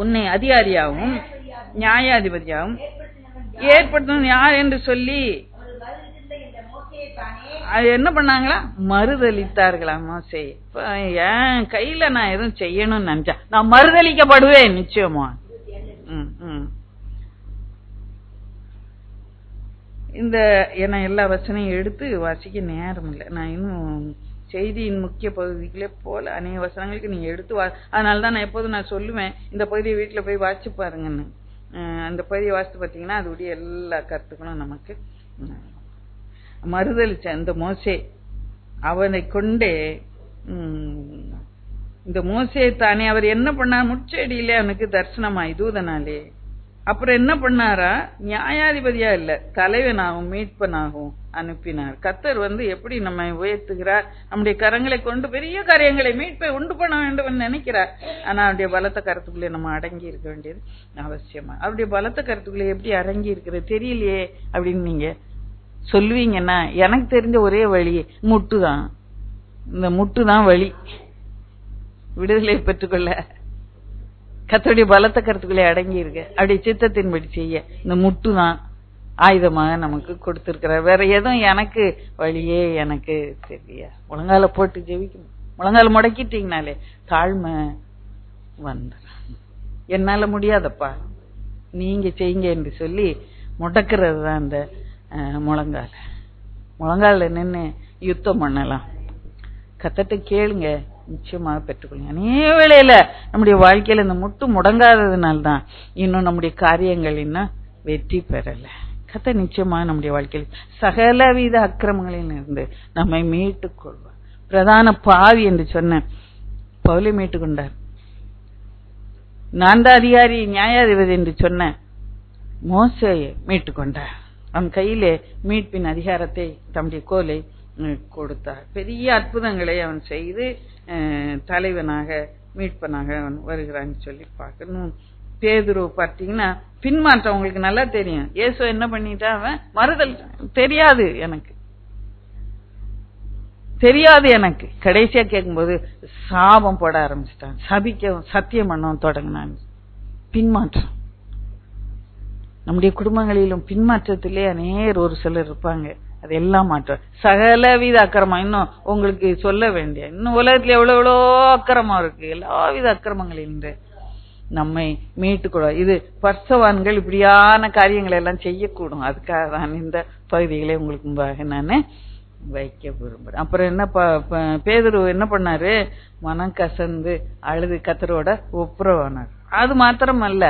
உன்னை அதிகாரியாகவும் நியாயாதிபதியாகவும் ஏற்படுத்தணும் யார் என்று சொல்லி என்ன பண்ணாங்களா? மறுதளித்தார்களா மோசே. என் கையில நான் எதுவும் செய்யணும்னு நினைச்சா நான் மறுதளிக்கப்படுவேன் நிச்சயமா. இந்த என்ன எல்லா வசனையும் எடுத்து வாசிக்க நேரம் இல்லை. நான் இன்னும் செய்தியின் முக்கிய பகுதிகளே போல அநேக வசனங்களுக்கு நீங்க எடுத்து அதனாலதான் நான் எப்போதும் நான் சொல்லுவேன், இந்த பகுதியை வீட்டுல போய் வாசிச்சு பாருங்கன்னு. அந்த பகுதியை வாசித்து பார்த்தீங்கன்னா அதோடைய எல்லா கருத்துக்களும் நமக்கு மறுதளிச்ச அந்த மோசே அவனை கொண்டே இந்த மோசே தானே அவர் என்ன பண்ணார், முச்செடியிலே அவனுக்கு தரிசனமாய் தூதனாலே. அப்புறம் என்ன பண்ணாரா, நியாயாதிபதியா இல்ல தலைவனாகவும் மீட்பனாகவும் அனுப்பினார். கர்த்தர் எப்படி நம்மை உயர்த்துகிறார், நம்முடைய கரங்களை கொண்டு பெரிய காரியங்களை மீட்பை உண்டு பண்ண வேண்டும் நினைக்கிறார். ஆனா அவருடைய பலத்த கருத்துக்குள்ளே நம்ம அடங்கி இருக்க வேண்டியது அவசியமா. அவருடைய பலத்த கருத்துக்குள்ளே எப்படி அடங்கி இருக்கிறது தெரியலையே அப்படின்னு நீங்க சொல்லுவீங்கன்னா, எனக்கு தெரிஞ்ச ஒரே வழி முட்டுதான். இந்த முட்டுதான் வழி விடுதலை பெற்றுக்கொள்ள. கர்த்தருடைய பலத்த கருத்துக்களை அடங்கி இருக்க, அப்படி சித்தத்தின்படி செய்ய இந்த முட்டுதான் ஆயுதமாக நமக்கு கொடுத்திருக்கிறார். வேற எதுவும் எனக்கு வழியே எனக்கு தெரிய. முழங்கால போட்டு ஜெபிக்கணும். முழங்கால முடக்கிட்டீங்கனாலே தாழ்மை வந்துடும். என்னால முடியாதப்பா நீங்க செய்யுங்க என்று சொல்லி முடக்கிறது தான் அந்த முழங்கால நின்று யுத்தம் பண்ணலாம். கர்த்தர்ட்ட கேளுங்க, நிச்சயமாக பெற்றுக்கொள்ளுங்க. அநேக வேளையில நம்முடைய வாழ்க்கையில இந்த முட்டு முடங்காததுனால்தான் இன்னும் நம்முடைய காரியங்கள் இன்னும் வெற்றி பெறல. கர்த்தர் நிச்சயமாக நம்முடைய வாழ்க்கையில் சகலவித அக்கிரமங்களில் இருந்து நம்மை மீட்டுக் கொள்வார். பிரதான பாவி என்று சொன்ன பவுலை மீட்டுக் கொண்டார். நான் தான் அதிகாரி நியாயாதிபதி என்று சொன்ன மோசேயை மீட்டுக் கொண்டார். அவன் கையிலே மீட்பின் அதிகாரத்தை தம்முடைய கோலை கொடுத்தார். பெரிய அற்புதங்களை அவன் செய்து தலைவனாக மீட்பனாக அவன் வருகிறான்னு சொல்லி பார்க்கணும். பேதுரு பார்த்தீங்கன்னா பின்மாற்றம் உங்களுக்கு நல்லா தெரியும். இயேசு என்ன பண்ணிட்டா, அவன் மறுதல் தெரியாது எனக்கு கடைசியா கேட்கும்போது சாபம் போட ஆரம்பிச்சிட்டான். சபிக்கவும் சத்தியம் பண்ணவும் தொடங்கினான். பின்மாற்றம் நம்முடைய குடும்பங்களிலும் பின்மாற்றத்திலே அநேகர் ஒரு சிலர் இருப்பாங்க. அது எல்லாம் மாற்றம். சகலவித அக்கிரமம் இன்னும் உங்களுக்கு சொல்ல வேண்டிய, இன்னும் உலகத்துல எவ்வளவு அக்கிரமம் இருக்கு. எல்லாவித அக்கிரமங்களில் நம்மை மீட்டுக்கூடாது. இது பர்சவான்கள் இப்படியான காரியங்களை எல்லாம் செய்யக்கூடும். அதுக்காக தான் இந்த பகுதிகளை உங்களுக்கு முன்பாக நான் வைக்க விரும்புறேன். அப்புறம் என்ன பேதுரு என்ன பண்ணாரு, மனம் கசந்து அழுது கர்த்தரோட ஒப்புரவானார். அது மாத்திரம் அல்ல,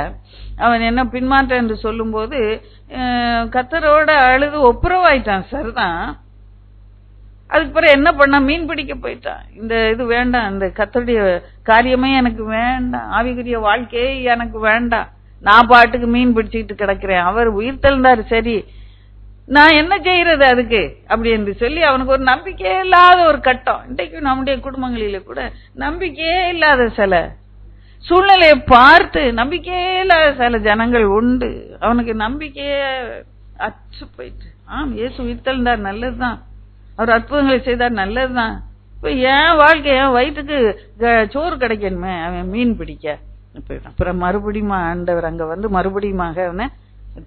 அவன் என்ன பின்மாற்றம் என்று சொல்லும் போது கர்த்தரோட அழுது ஒப்புரவாயிட்டான். சரிதான். அதுக்கு பிறகு என்ன பண்ண, மீன் பிடிக்க போயிட்டான். இந்த இது வேண்டாம், இந்த கர்த்தருடைய காரியமே எனக்கு வேண்டாம், ஆவிக்குரிய வாழ்க்கையே எனக்கு வேண்டாம், நான் பாட்டுக்கு மீன் பிடிச்சிட்டு கிடக்கிறேன். அவர் உயிர் தெழுந்தாரு, சரி நான் என்ன செய்யறது அதுக்கு அப்படி என்று சொல்லி அவனுக்கு ஒரு நம்பிக்கையே இல்லாத ஒரு கட்டம். இன்றைக்கு நம்முடைய குடும்பங்களில கூட நம்பிக்கையே இல்லாத சில சூழ்நிலையை பார்த்து நம்பிக்கையே இல்லாத சில ஜனங்கள் உண்டு. அவனுக்கு நம்பிக்கையே அச்சு போயிட்டு. இயேசு உயிர் தெழுந்தார், நல்லதுதான், அவர் அற்புதங்களை செய்தார், நல்லதுதான். இப்ப என் வாழ்க்கை, என் வயிற்றுக்கு சோறு கிடைக்கணுமே, அவன் மீன் பிடிக்க போயிட்டான். அப்புறம் மறுபடியும் ஆண்டவர் அங்க மறுபடியுமாக அவனை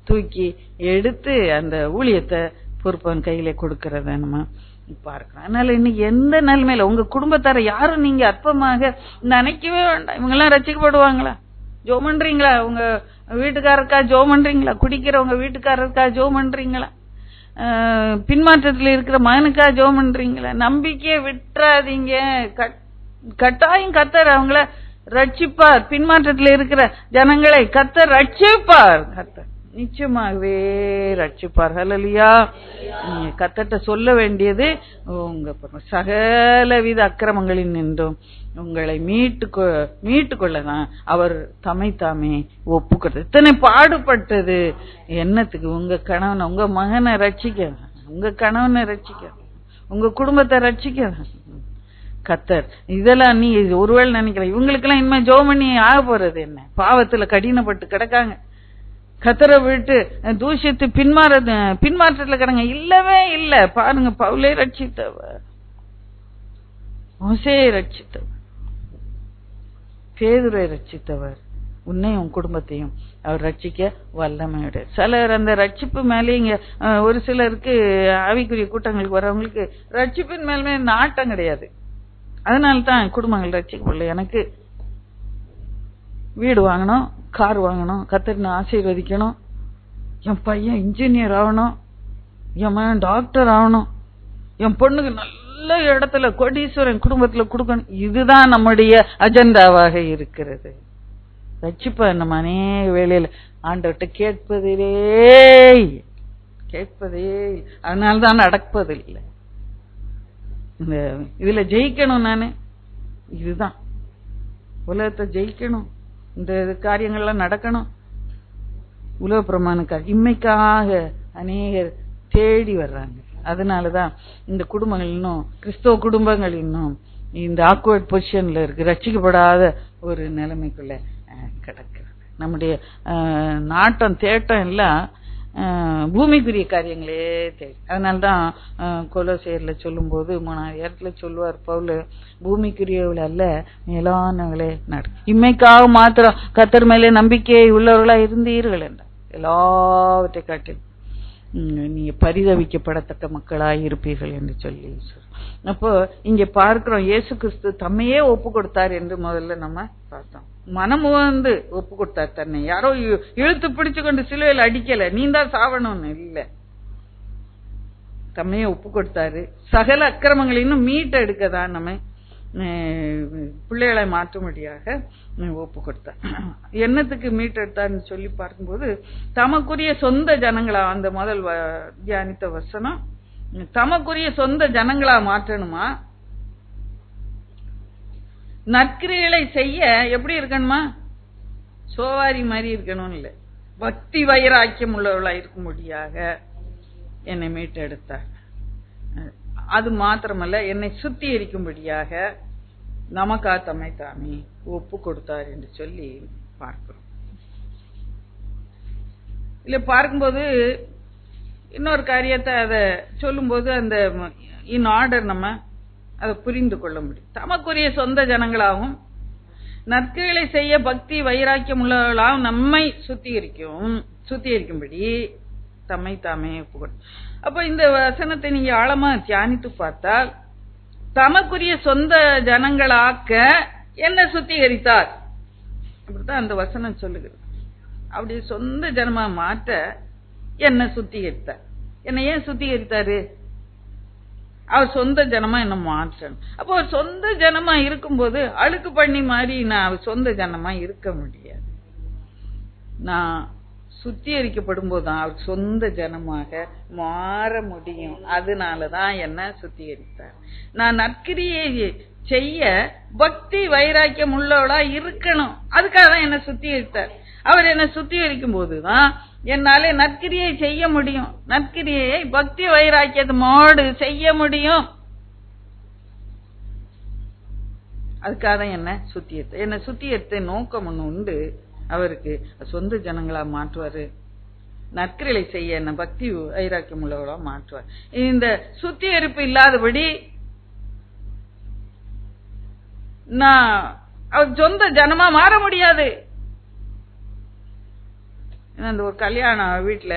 தூக்கி எடுத்து அந்த ஊழியத்தை பொறுப்பவன் கையில கொடுக்கறத நம்ம பார்க்கலாம். அதனால இன்னைக்கு எந்த நிலைமையில உங்க குடும்பத்தார யாரும் நீங்க அற்பமாக நினைக்கவே வேண்டாம். இவங்க எல்லாம் ரசிக்கப்படுவாங்களா? ஜோம் பண்றீங்களா? உங்க வீட்டுக்காரருக்கா ஜோம் பண்றீங்களா? குடிக்கிறவங்க வீட்டுக்காரருக்கா ஜோம் பண்றீங்களா? பின்மாற்றத்தில் இருக்கிற மகனுக்கா ஜோம் பண்றீங்களா? நம்பிக்கையை விட்டுறாதீங்க. கட்டாயம் கர்த்தர் அவங்கள ரட்சிப்பார். பின்மாற்றத்தில் இருக்கிற ஜனங்களை கர்த்தர் ரட்சிப்பார். கர்த்தர் நிச்சயமாகவே ரட்சிப்பார். ஹல்லேலூயா. கர்த்தர்ட்ட சொல்ல வேண்டியது, உங்க சகலவித அக்கிரமங்களில் நின்றும் உங்களை மீட்டுக்கொள்ளதான் அவர் தாமே ஒப்புக்கிறது. இத்தனை பாடுபட்டது என்னத்துக்கு? உங்க கணவனை, உங்க மகனை ரட்சிக்க, உங்க கணவனை ரட்சிக்க, உங்க குடும்பத்தை ரட்சிக்க கர்த்தர். இதெல்லாம் நீ ஒருவேளை நினைக்கிற இவங்களுக்கெல்லாம் இனிமே ஜெபம் பண்ணி ஆக போறது என்ன? பாவத்துல கடினப்பட்டு கிடக்காங்க, கர்த்தரை விட்டு தூஷித்து பின்மாற்றத்துல கிடங்க. இல்லவே இல்ல. பாருங்க, பவுலை ரட்சித்தவர், மோசேயை ரட்சித்தவர், பேதுரை ரட்சித்தவர், உன்னையும் உன் குடும்பத்தையும் அவர் ரட்சிக்க வல்லமையுடைய. சிலர் அந்த ரட்சிப்பு மேலே இங்க ஒரு சிலருக்கு ஆவிக்குரிய கூட்டங்களுக்கு வரவங்களுக்கு ரட்சிப்பின் மேலுமே நாட்டம் கிடையாது. அதனால்தான் குடும்பங்கள் ரட்சிக்கப்படல. எனக்கு வீடு வாங்கணும், கார் வாங்கணும், கர்த்தர் ஆசீர்வதிக்கணும், என் பையன் இன்ஜினியர் ஆகணும், என் மகன் டாக்டர் ஆகணும், என் பொண்ணுக்கு நல்ல இடத்துல கோடீஸ்வரன் குடும்பத்துல கொடுக்கணும். இதுதான் நம்முடைய அஜெண்டாவாக இருக்கிறது. ரட்சிப்ப நம்ம அநேக வேளையில ஆண்டவர்கிட்ட கேட்பதே அதனாலதான் நடப்பதில்லை. இந்த இதுல ஜெயிக்கணும், நானு இதுதான் உலகத்தை ஜெயிக்கணும், இந்த காரியங்கள்லாம் நடக்கணும், உலக பிரமாணுக்காக இம்மைக்காக அநேகர் தேடி வர்றாங்க. அதனாலதான் இந்த குடும்பங்கள் இன்னும் கிறிஸ்தவ குடும்பங்கள் இன்னும் இந்த ஆக்வர்ட் பொசிஷன்ல இருக்கு, ரட்சிக்கப்படாத ஒரு நிலைமைக்குள்ள கிடக்கிறது. நம்முடைய நாட்டம் தேட்டம் எல்லாம் பூமிக்குரிய காரியங்களே தேவை. அதனால்தான் கொலோசையர்ல சொல்லும் போது 3ஆவது இடத்துல சொல்லுவார் பவுல், பூமிக்குரியவள் அல்ல மேலானவளே நடு, இம்மைக்காக மாத்திரம் கர்த்தர் மேலே நம்பிக்கை உள்ளவர்களா இருந்தீர்கள் என்றார். எல்லாவற்றை காட்டி நீங்க பரிதவிக்கப்படத்தக்க மக்களாய் இருப்பீர்கள் என்று சொல்லி. அப்போ இங்க பார்க்கிறோம், இயேசு கிறிஸ்து தம்மையே ஒப்பு கொடுத்தார் என்று முதல்ல நம்ம பார்த்தோம். மனமுவந்து ஒப்பு கொடுத்தார் தன்னை. யாரோ இழுத்து பிடிச்சு கொண்டு சிலுவையில் அடிக்கல, நீ தான் சாவணும்னு இல்ல, தம்மையே ஒப்பு கொடுத்தாரு. சகல அக்கிரமங்களையும் மீட்ட எடுக்கதான் நம்ம பிள்ளைகளை மாற்றும்படியாக ஒப்பு கொடுத்தார். என்னத்துக்கு மீட்டெடுத்தார்னு சொல்லி பார்க்கும்போது, தமக்குரிய சொந்த ஜனங்களா, அந்த முதல் தியானித்த வசனம், தமக்குரிய சொந்த ஜனங்களா மாற்றணுமா, நற்கிரிகளை செய்ய எப்படி இருக்கணுமா, சோவாரி மாதிரி இருக்கணும் இல்ல, பக்தி வைராக்கியம் உள்ளவர்களா இருக்கும்படியாக என்னை மீட்டெடுத்தார். அது மாத்திரமல்ல, என்னை சுத்திகரிக்கும்படியாக நமக்கா தம்மை தாமே ஒப்பு கொடுத்தார் என்று சொல்லி பார்க்கிறோம். இல்ல பார்க்கும்போது இன்னொரு காரியத்தை அதை சொல்லும் போது அந்த இன் ஆர்டர் நம்ம அதை புரிந்து கொள்ள முடியும். தமக்குரிய சொந்த ஜனங்களாகவும் நற்கிரிகளை செய்ய பக்தி வைராக்கியம் உள்ளவர்களாகவும் நம்மை சுத்திகரிக்கும்படி தம்மை தாமே ஒப்பு. அப்ப இந்த வசனத்தை நீங்க ஆழமா தியானித்து பார்த்தால், தமக்குரிய சொந்த ஜனங்களாக்க என்ன சுத்திகரித்தார், அப்படித்தான் அந்த வசனம் சொல்லுகிறது. அப்படி சொந்த ஜனமா மாற்ற என்ன சுத்திகரித்தார். என்ன ஏன் சுத்திகரித்தாரு? அவர் சொந்த ஜனமா என்ன மாற்றணும். அப்போ அவர் சொந்த ஜனமா இருக்கும்போது அழுக்கு பண்ணி மாதிரி நான் அவர் சொந்த ஜனமா இருக்க முடியாது. நான் சுத்திகரிக்கப்படும் போதுதான் அவர் சொந்த ஜனமாக மாற முடியும். அதனாலதான் என்ன சுத்திகரித்தார். நான் நற்கிரியை செய்ய பக்தி வைராக்கியம் உள்ளவளா இருக்கணும், அதுக்காக தான் என்ன சுத்திகரித்தார். அவர் என்ன சுத்திகரிக்கும் போதுதான் என்னாலே நற்கிரியை செய்ய முடியும், நற்கிரியை பக்தி வைராக்கியத்தோடு செய்ய முடியும். அதுக்காக தான் என்ன சுத்திகரித்த. என்ன சுத்திகரித்த நோக்கம் ஒண்ணு உண்டு அவருக்கு, சொந்த ஜனங்களா மாற்றுவாரு, நற்கிரியை செய்ய என்ன பக்தி வைராக்கியம் உள்ளவளா மாற்றுவார். இந்த சுத்திகரிப்பு இல்லாதபடி நான் அவர் சொந்த ஜனமா மாற முடியாது. அந்த ஒரு கல்யாண வீட்டுல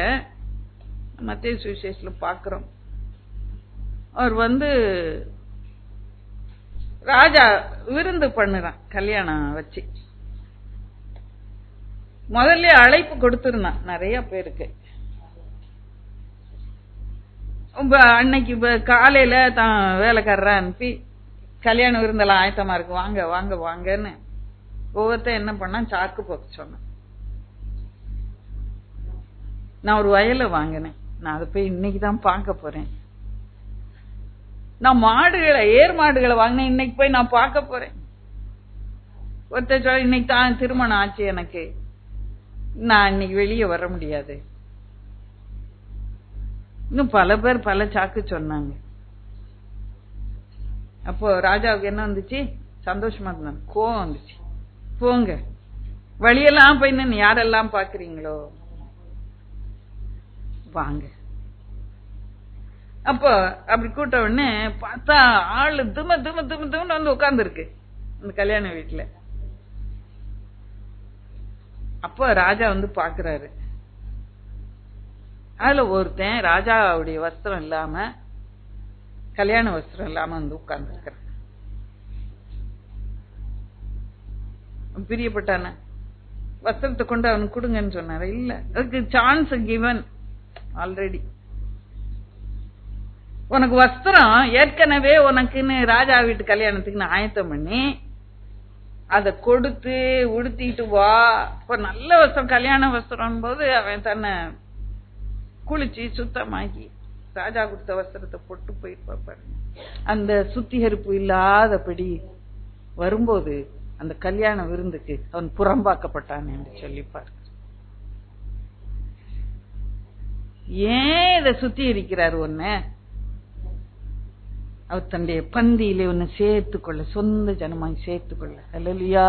மத்தேயு சுவிசேஷத்துல பாக்குறோம், அவர் ராஜா விருந்து பண்ணுறான் கல்யாணம் வச்சு. முதல்ல அழைப்பு கொடுத்துருந்தான் நிறைய பேருக்கு. அன்னைக்கு காலையில தான் வேலைக்காரரா அனுப்பி கல்யாண விருந்தெல்லாம் ஆயத்தமா இருக்கு, வாங்க வாங்க வாங்கன்னு ஒவ்வொருத்த என்ன பண்ணா சாக்கு போக்க சொன்னேன். நான் ஒரு வயலை வாங்கினேன், நான் அதை போய் இன்னைக்குதான் பார்க்க போறேன். நான் ஏர் மாடுகளை வாங்கினேன், இன்னைக்கு போய் நான் பார்க்க போறேன். ஒருத்தர் சொல்ல இன்னைக்கு தான் திருமணம் ஆச்சு எனக்கு, நான் இன்னைக்கு வெளியே வர முடியாது. இன்னும் பல பேர் பல சாக்கு சொன்னாங்க. அப்போ ராஜாவுக்கு என்ன வந்துச்சு? சந்தோஷமா இருந்தாங்க, கோவம் வந்துச்சு. போங்க வழியெல்லாம் போய் நின்று யாரெல்லாம் பாக்குறீங்களோ வாங்க. அப்போ அப்படி கூட்ட உடனே பார்த்தா ஆளு தும தும தும துமன்னு வந்து உட்கார்ந்து இருக்கு அந்த கல்யாண வீட்டுல. அப்போ ராஜா பாக்குறாரு, அதுல ஒருத்தன் ராஜாவுடைய வஸ்திரம் இல்லாம, கல்யாண வஸ்திரம் இல்லாம உட்கார்ந்து இருக்கிறான். பிரியப்பட்டான வஸ்திரத்தை கொண்டு அவனுக்கு கொடுங்கன்னு சொன்னாரு. இல்ல, அதுக்கு சான்ஸ் கிவன் ஆல்ரெடி. உனக்கு வஸ்திரம் ஏற்கனவே உனக்குன்னு ராஜா வீட்டு கல்யாணத்துக்கு நான் ஆயத்தம் பண்ணி அத கொடுத்து உடுத்திட்டு வா. இப்ப நல்ல வஸ்திரம், கல்யாண வஸ்திரம் போது அவன் தன்னை குளிச்சு சுத்தமாகி ராஜா கொடுத்த வஸ்திரத்தை போட்டு போயிருப்பாரு. அந்த சுத்திகரிப்பு இல்லாதபடி வரும்போது அந்த கல்யாண விருந்துக்கு அவன் புறம்பாக்கப்பட்டான் என்று சொல்லிப்பார். ஏன் இதை சுத்திகரிக்கிறார்? ஒன்னு அவர் தன்னுடைய பந்தியிலே ஒன்னு சேர்த்துக்கொள்ள, சொந்த ஜனமாய் சேர்த்துக்கொள்ள. அல்லேலூயா.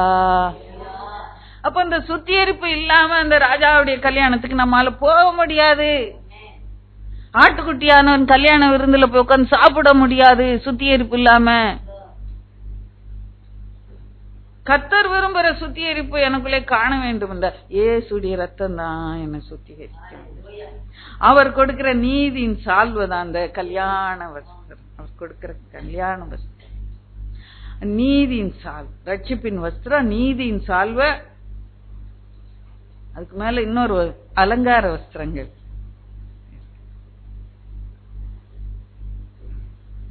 அப்ப அந்த சுத்திகரிப்பு இல்லாம அந்த ராஜாவுடைய கல்யாணத்துக்கு நம்மால போக முடியாது. ஆட்டுக்குட்டியானவன் கல்யாண விருந்துல போய் உட்கார்ந்து சாப்பிட முடியாது சுத்திகரிப்பு இல்லாம. கர்த்தர் விரும்புற சுத்திகரிப்பு எனக்குள்ளே காண வேண்டும். இந்த இயேசுடைய ரத்தம் தான் என்ன சுத்திகரிக்கும். அவர் கொடுக்கிற நீதியின் சால்வதான் அந்த கல்யாண வஸ்திரம். அவர் கொடுக்கிற கல்யாண வஸ்திரம், நீதியின் சால்வ, ரட்சிப்பின் வஸ்திரம், நீதியின் சால்வ. அதுக்கு மேல இன்னொரு அலங்கார வஸ்திரங்கள்.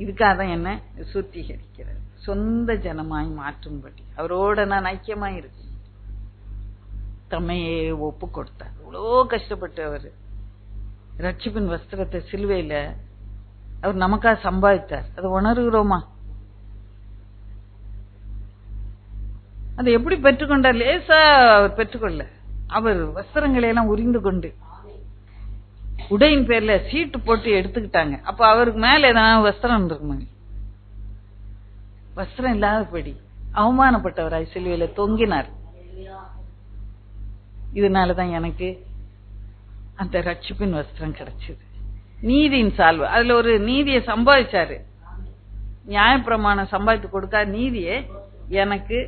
இதுக்காக தான் என்ன சுத்திகரிக்கிறார், சொந்த ஜனமாய் மாற்றும்படி. அவரோட நான் ஐக்கியமாய் இருக்கு. தம்மையே ஒப்பு கொடுத்தார். இவ்வளோ கஷ்டப்பட்டு அவர் ரட்சிப்பின் வஸ்திரத்தை சிலுவையில அவர் நமக்காக சம்பாதித்தார். அதை உணர்கிறோமா? அதை எப்படி பெற்றுக்கொண்டார்? லேசா அவர் பெற்றுக்கொள்ள, அவர் வஸ்திரங்களை எல்லாம் உரிந்து கொண்டு உடையின் பேர்ல சீட்டு போட்டு எடுத்துக்கிட்டாங்க. அப்ப அவருக்கு மேல ஏதாவது வஸ்திரம் இருக்குமா? வஸ்திரம் இல்லாதபடி அவமானப்பட்டவராய் சிலுவையில தொங்கினார். இதனாலதான் எனக்கு அந்த ரட்சிப்பின் வஸ்திரம் கிடைச்சது. நீதியின் சால்வை, அதுல ஒரு நீதியை சம்பாதிச்சாரு. நியாயப்பிரமாணம் சம்பாதித்து கொடுக்காத நீதியை எனக்கு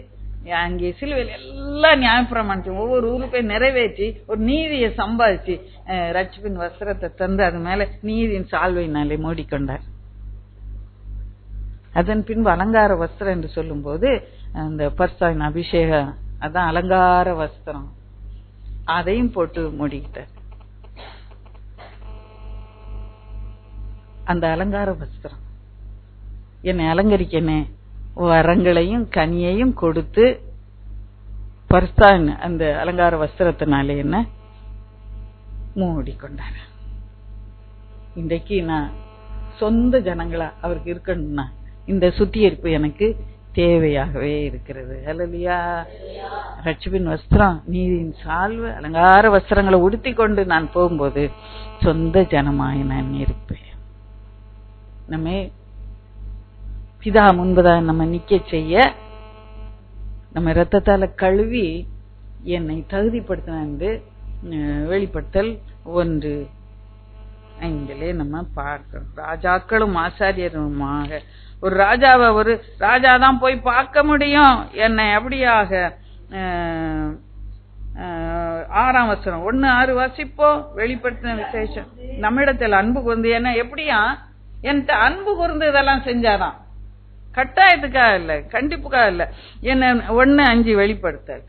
அங்கே சிலுவையில் எல்லா நியாயப்பிரமாணத்தையும் ஒவ்வொரு ஊருக்கு போய் நிறைவேற்றி ஒரு நீதியை சம்பாதிச்சு ரட்சிப்பின் வஸ்திரத்தை தந்து அது மேல நீதியின் சால்வையினாலே மூடிக்கொண்டார். அதன் பின்பு அலங்கார வஸ்திரம் என்று சொல்லும் போது அந்த பர்சாவின் அபிஷேகம், அதான் அலங்கார வஸ்திரம், அதையும் போட்டு மூடிக்கிட்டார். அந்த அலங்கார வஸ்திரம் என்னை அலங்கரிக்கனே, வரங்களையும் கனியையும் கொடுத்து பர்சான் அந்த அலங்கார வஸ்திரத்தினாலே என்ன மூடிக்கொண்டார். இன்றைக்கு நான் சொந்த ஜனங்களா அவருக்கு இருக்கணும்னா இந்த சுத்திகரிப்பு எனக்கு தேவையாகவே இருக்கிறது. அல்லேலூயா. ரட்சிப்பின் வஸ்திரம், நீதியின் சால்வை, அலங்கார வஸ்திரங்களை உடுத்தி கொண்டு நான் போகும்போது சொந்த ஜனமாய் நான் இருப்பேன். நம்ம பிதா முன்பதாக நம்ம நிக்க செய்ய நம்ம ரத்தத்தால கழுவி என்னை தகுதிப்படுத்த வெளிப்படுத்தல் 1:5 நம்ம பார்க்கிறோம். ராஜாக்களும் ஆசாரியருமாக, ஒரு ராஜாவை ஒரு ராஜாதான் போய் பார்க்க முடியும். என்னை அப்படியாக 6ஆம் வசனம் 1:6 வாசிப்போம். வெளிப்படுத்தின விசேஷம், நம்மிடத்தில் அன்பு கூர்ந்து என்ன எப்படியா என்கிட்ட அன்பு கூர்ந்து இதெல்லாம் செஞ்சாதான், கட்டாயத்துக்காக இல்ல, கண்டிப்புக்காக இல்ல. என்ன 1:5 வெளிப்படுத்தல்,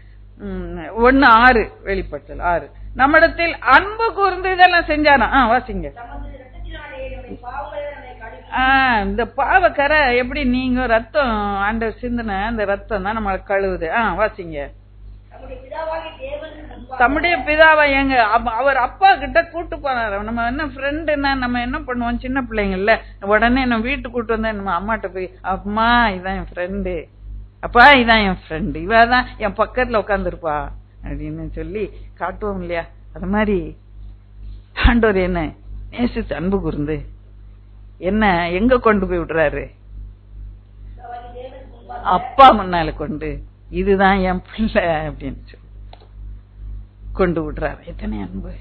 1:6 வெளிப்படுத்தல் 6 நம்மிடத்தில் அன்பு கூர்ந்து இதெல்லாம் செஞ்சானா. வாசிங்க. இந்த பாவக்கரை எப்படி நீங்க ரத்தம் ஆண்டவர் சிந்தின அந்த ரத்தம் தான் நம்ம கழுவுது. வாசிங்க. தம்முடைய பிதாவை எங்க அவர் அப்பா கிட்ட கூட்டு போனாரு. நம்ம என்ன ஃப்ரெண்டுன்னா நம்ம என்ன பண்ணுவோம், சின்ன பிள்ளைங்கல்ல, உடனே நம்ம வீட்டுக்கு கூட்டு வந்தா நம்ம அம்மாட்ட போய், அம்மா இதான் என் ஃப்ரெண்டு, அப்பா இதான் என் ஃப்ரெண்டு, இவதான் என் பக்கத்துல உட்காந்துருப்பா அப்படின்னு சொல்லி காட்டுவோம் இல்லையா? அது மாதிரி ஆண்டவர் என்ன நேசித்து அன்பு கூர்ந்து என்ன எங்க கொண்டு போய் விடுறாரு? அப்பா முன்னால கொண்டு, இதுதான் என் பிள்ளை அப்படின்னு சொல்லி கொண்டு விடுறாரு. எத்தனை அன்பு!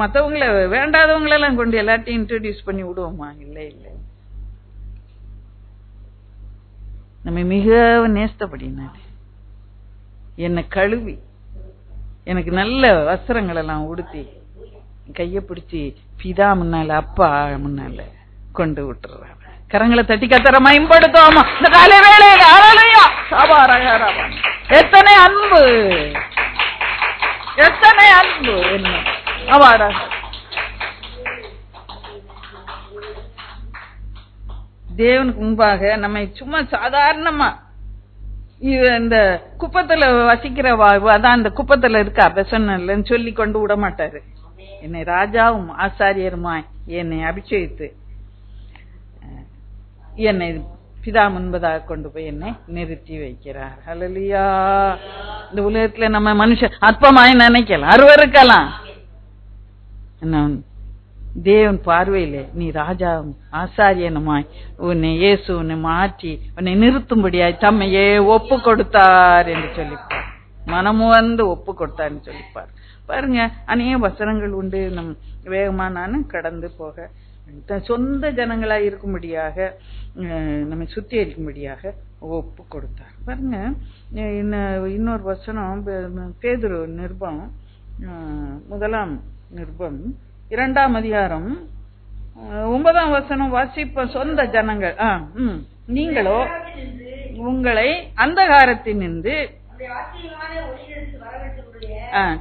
மத்தவங்கள வேண்டாதவங்களெல்லாம் கொண்டு எல்லாத்தையும் இன்ட்ரோடியூஸ் பண்ணி விடுவோமா? இல்ல இல்ல. நம்ம மிக நேசப்படினாரு என்னை கழுவி எனக்கு நல்ல வஸ்திரங்கள் எல்லாம் உடுத்தி கைய பிடிச்சி பிதா முன்னால அப்பா முன்னால கொண்டு விட்டுறாரு. கரங்களை தட்டி கத்தர மயம்படுத்தோமா இந்த காலை வேளையில. எத்தனை அன்பு, எத்தனை அன்பு! என்ன அவாடா தேவனுக்கு முன்பாக நம்மை சும்மா சாதாரணமா இந்த குப்பத்துல வசிக்கிற அதான் இந்த குப்பத்துல இருக்கா பெசன்னு சொல்லி கொண்டு விட மாட்டாரு. என்னை ராஜாவும் ஆசாரியருமாய் என்னை அபிஷேகித்து என்னை பிதா முன்பதாக கொண்டு போய் என்னை நிறுத்தி வைக்கிறார். ஹல்லேலூயா. இந்த உலகத்துல நம்ம மனுஷன் அற்பமாய் நினைக்கலாம், அருவருக்கலாம். தேவன் பார்வையிலே நீ ராஜா ஆசாரியனுமாய் உன்னை இயேசு உன்னை மாற்றி உன்னை நிறுத்தும்படியாய் தம்மையே ஒப்பு கொடுத்தார் என்று சொல்லிப்பார். மனமு வந்து ஒப்பு கொடுத்தார்னு சொல்லிப்பார். பாருங்க, அநேக வசனங்கள் உண்டு. நம் வேகமா நானும் கடந்து போக சொந்த ஜனங்களா இருக்கும்படியாக நம்மை சுத்திகரிக்கும்படியாக ஒப்பு கொடுத்தார். பாருங்க, இன்னொரு வசனம் பேதுரு நிருபம் 1 நிருபம் 2 அதிகாரம் 9 வசனம் வாசிப்ப. சொந்த ஜனங்கள் நீங்களோ உங்களை அந்தகாரத்தினின்று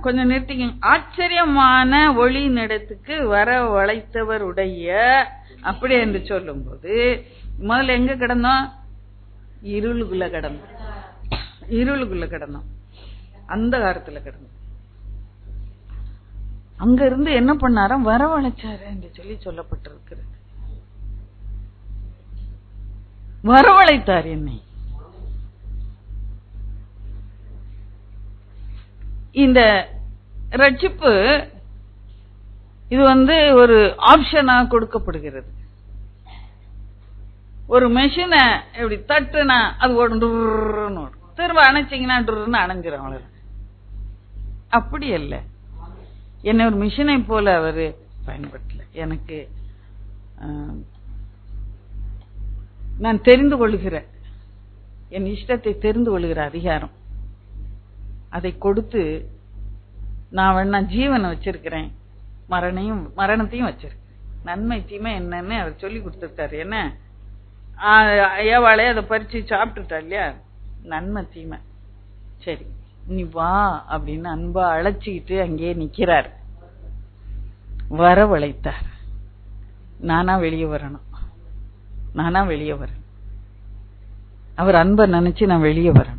கொஞ்சம் நிறுத்திக்க. ஆச்சரியமான ஒளி நடத்துக்கு வரவழைத்தவருடைய அப்படி என்று சொல்லும் போது முதல்ல எங்க கிடந்தோம்? இருளுக்குள்ள கிடந்தோம், அந்தகாரத்துல கிடந்தோம். அங்க இருந்து என்ன பண்ணாராம்? வரவழைச்சாரு என்று சொல்லி சொல்லப்பட்டிருக்கிறது. வரவழைத்தார் என்னை. இந்த ரட்சிப்பு இது ஒரு ஆப்ஷனா கொடுக்கப்படுகிறது. ஒரு மெஷினை இப்படி தட்டுனா அது ஓடும், திரும்ப அணைச்சிங்கன்னா டுன்னு அணைஞ்சிரும். அவ்வளவு. அப்படி அல்ல, என்னை ஒரு மிஷினை போல அவரு பயன்படுத்தல. எனக்கு நான் தெரிந்து கொள்கிற என் இஷ்டத்தை தெரிந்து கொள்கிற அதிகாரம் அதை கொடுத்து நான் ஜீவனை வச்சிருக்கிறேன், மரணத்தையும் வச்சிருக்கேன். நன்மை தீமை என்னன்னு அவர் சொல்லி கொடுத்துருக்காரு. என்ன ஏவாளே அதை பறிச்சு சாப்பிட்டுட்டா இல்லையா? நன்மை தீமை. சரி நீ வா அப்படின்னு அன்பா அழைச்சிக்கிட்டு அங்கேயே நிக்கிறார். வரவழைத்தார். நானா வெளியே வரணும். அவர் அன்பை நினைச்சு நான் வெளியே வரணும்.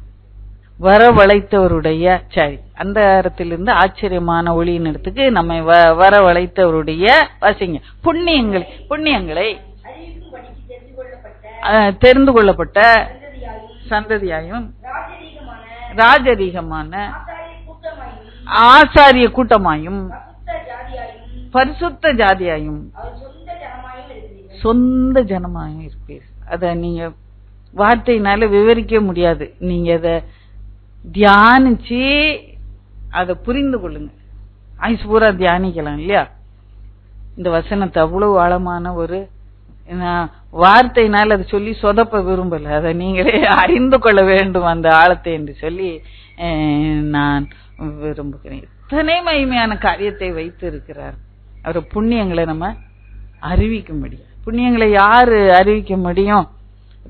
வரவழைத்தவருடைய சரி அந்த இடத்திலிருந்து ஆச்சரியமான ஒளியின் இடத்துக்கு நம்மை வரவழைத்தவருடைய வாசிங்க புண்ணியங்களை தெரிந்து கொள்ளப்பட்ட சந்ததியாயும் ராஜரீகமான ஆசாரிய கூட்டமாயும் பரிசுத்த ஜாதியாயும் சொந்த ஜனமாயும் இருப்பீர். அத நீங்க வார்த்தையினால விவரிக்க முடியாது. நீங்க அத தியானிச்சு அதை புரிந்து கொள்ளுங்க. ஆயுசு பூரா தியானிக்கலாம் இல்லையா? இந்த வசனத்தை அவ்வளவு ஆழமான ஒரு வார்த்தையினால் அதை சொல்லி சொதப்ப விரும்பல. அதை நீங்களே அறிந்து கொள்ள வேண்டும் அந்த ஆழத்தை என்று சொல்லி நான் விரும்புகிறேன். இத்தனை மகிமையான காரியத்தை வைத்து இருக்கிறார். அவர் புண்ணியங்களை நம்ம அறிவிக்க முடியும். புண்ணியங்களை யாரு அறிவிக்க முடியும்?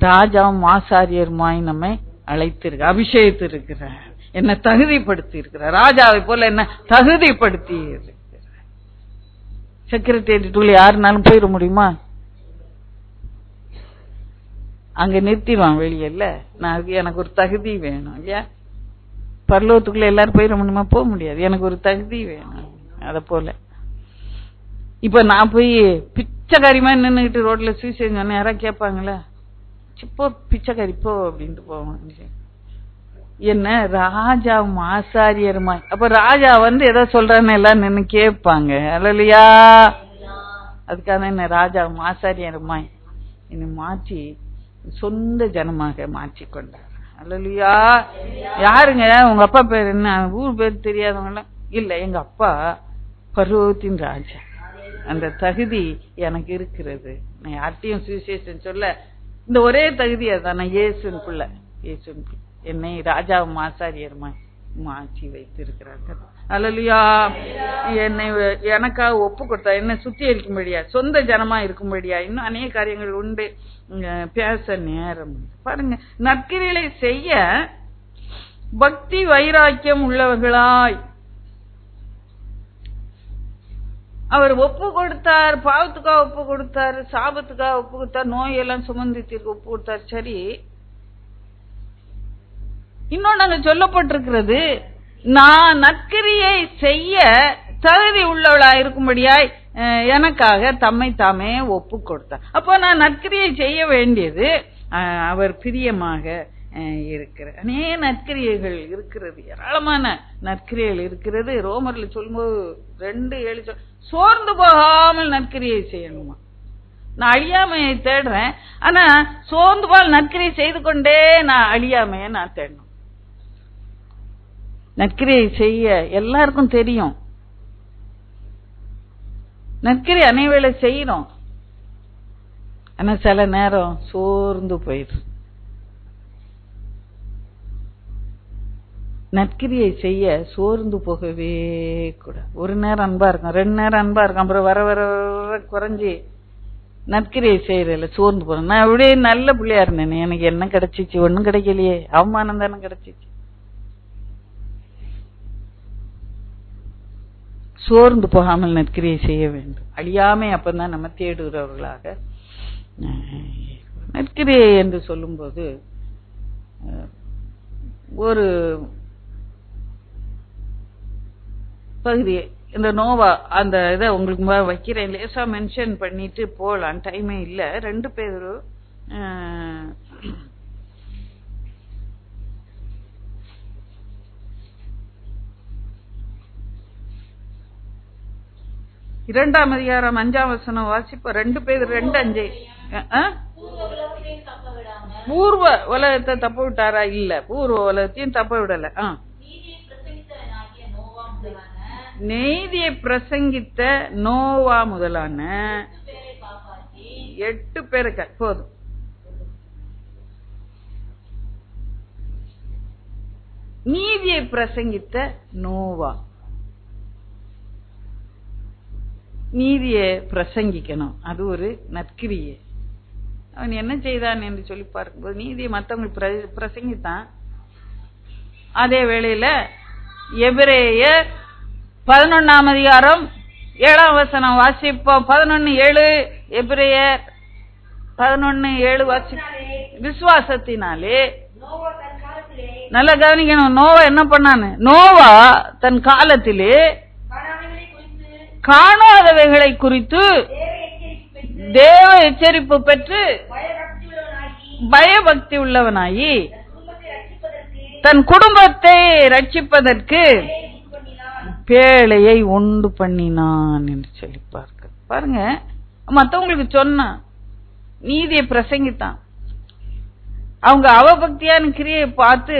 ராஜாவும் ஆசாரியருமாய் நம்மை அழைத்திருக்க அபிஷேகித்து இருக்கிறார். என்ன தகுதிப்படுத்தி இருக்கிறார். ராஜாவை போல என்ன தகுதிப்படுத்தி இருக்கிறார். செக்ரட்டேரியட்டுக்குள்ள யாருனாலும் போயிட முடியுமா? அங்க நிறுத்திடுவான் வெளியில. எனக்கு ஒரு தகுதி வேணும் இல்லையா? பரலோகத்துக்குள்ள எல்லாரும் போயிட முடியுமா? போக முடியாது. எனக்கு ஒரு தகுதி வேணும். அத போல இப்ப நான் போய் பிச்சைக்காரிமா நின்னுகிட்டு ரோட்ல சுவிசேஷம் சொன்ன யாராவது கேட்பாங்களா? இப்போ பிச்சைக்காரி போ அப்படின்ட்டு போவாங்க. என்ன ராஜாவும் ஆசாரியருமாய். அப்ப ராஜா எதோ சொல்றான்னு எல்லாம் நின்னு கேட்பாங்க. அல்லையா? அதுக்காக என்ன ராஜாவும் ஆசாரியருமாய் என்னை மாற்றி சொந்த ஜனமாக மாற்றிக்கொண்டார். அல்லையா? யாருங்க உங்க அப்பா பேர் என்ன? ஊர் பேர் தெரியாதவங்க இல்ல. எங்க அப்பா பருவத்தின் ராஜா. அந்த தகுதி எனக்கு இருக்கிறது. நான் யார்ட்டையும் சுவிசேஷம் சொல்ல இந்த ஒரே தகுதி அதான். இயேசுக்குள்ள என்னை ராஜாவும் ஆசாரியருமாய் மாற்றி வைத்திருக்கிறார்கள். அல்லேலூயா. என்னை எனக்காக ஒப்பு கொடுத்தா, என்னை சுத்திகரிக்கும்படியா, சொந்த ஜனமா இருக்கும்படியா, இன்னும் அநேக காரியங்கள் உண்டு. பேச நேரம் பாருங்க. நற்கிரிகளை செய்ய பக்தி வைராக்கியம் உள்ளவர்களாய் அவர் ஒப்பு கொடுத்தார். பாவத்துக்காக ஒப்பு கொடுத்தார், சாபத்துக்காக ஒப்பு கொடுத்தார், நோயெல்லாம் சுமந்து தீர்க்க ஒப்பு கொடுத்தார். சரி, இன்னொன்னு அங்க சொல்லப்பட்டிருக்கிறது, நான் நற்கிரியை செய்ய தகுதி உள்ளவளா இருக்கும்படியாய் எனக்காக தம்மை தாமே ஒப்பு கொடுத்தார். அப்போ நான் நற்கிரியை செய்ய வேண்டியது அவர் பிரியமாக இருக்கிற அநேக நற்கிரியைகள் இருக்கிறது, ஏராளமான நற்கிரியைகள் இருக்கிறது. ரோமர்ல சொல்லும்போது 2:7 சோர்ந்து போகாமல் நற்கிரியை செய்யணுமா. நான் அழியாமையை தேடுறேன், ஆனா சோர்ந்து போல் நற்கிரியை செய்து கொண்டே நான் அழியாமையை நான் தேடணும். நற்கிரியை செய்ய எல்லாருக்கும் தெரியும், நற்கிரி அனைவேளை செய்யறோம், ஆனா சில நேரம் சோர்ந்து போயிடும். நற்கிரியை செய்ய சோர்ந்து போகவே கூட. ஒரு நேரம் அன்பா இருக்கும், 2 நேரம் அன்பா இருக்கும், அப்புறம் வர வர குறைஞ்சி நற்கிரியை செய்யறதில்ல, சோர்ந்து போறேன். நான் அப்படியே நல்ல பிள்ளையா இருந்தேன், எனக்கு என்ன கிடைச்சிச்சு? ஒன்னும் கிடைக்கலையே, அவமானம் தானே கிடைச்சிச்சு. சோர்ந்து போகாமல் நற்கிரியை செய்ய வேண்டும். அழியாமை அப்பதான் நம்ம தேடுகிறவர்களாக. நற்கிரியை என்று சொல்லும்போது ஒரு பகுதி இந்த நோவா அந்த இதை உங்களுக்கு வைக்கிறேன், லேசா மென்ஷன் பண்ணிட்டு போலாம், டைமே இல்ல. 2 பேரு 2ஆம் அதிகாரம் 5ஆம் வசனம் வாசிப்போம். 2 பேர் 2:5. பூர்வ உலகத்தை தப்ப விட்டாரா? இல்ல, பூர்வ உலகத்தையும் தப்ப விடல. நீதியை பிரசங்கித்த நோவா முதலான 8 பேருக்கு போதும். நீதியை பிரசங்கித்த நோவா, நீதியை பிரசங்கிக்கணும், அது ஒரு நற்கிரியை. அவன் என்ன செய்தான் என்று சொல்லி பார்க்கும்போது, நீதியை மற்றவங்களுக்கு பிரசங்கித்தான். அதே வேளையில எபிரேயர் 11ஆம் அதிகாரம் 7ஆம் வசனம் வாசிப்போம். 11:7 எபிரேயர் 11:7 வாசி. விசுவாசத்தினாலே, நல்லா கவனிக்கணும், நோவா என்ன பண்ணான்னு. நோவா தன் காலத்திலே காணாதவைகளை குறித்து தேவ எச்சரிப்பு பெற்று பயபக்தி உள்ளவனாயி தன் குடும்பத்தை ரட்சிப்பதற்கு பேழையை உண்டு பண்ணினான் என்று சொல்லி பாருங்க. மத்தவங்களுக்கு சொன்னா நீதியை பிரசங்கித்தான். அவங்க அவபக்தியான கிரியை பார்த்து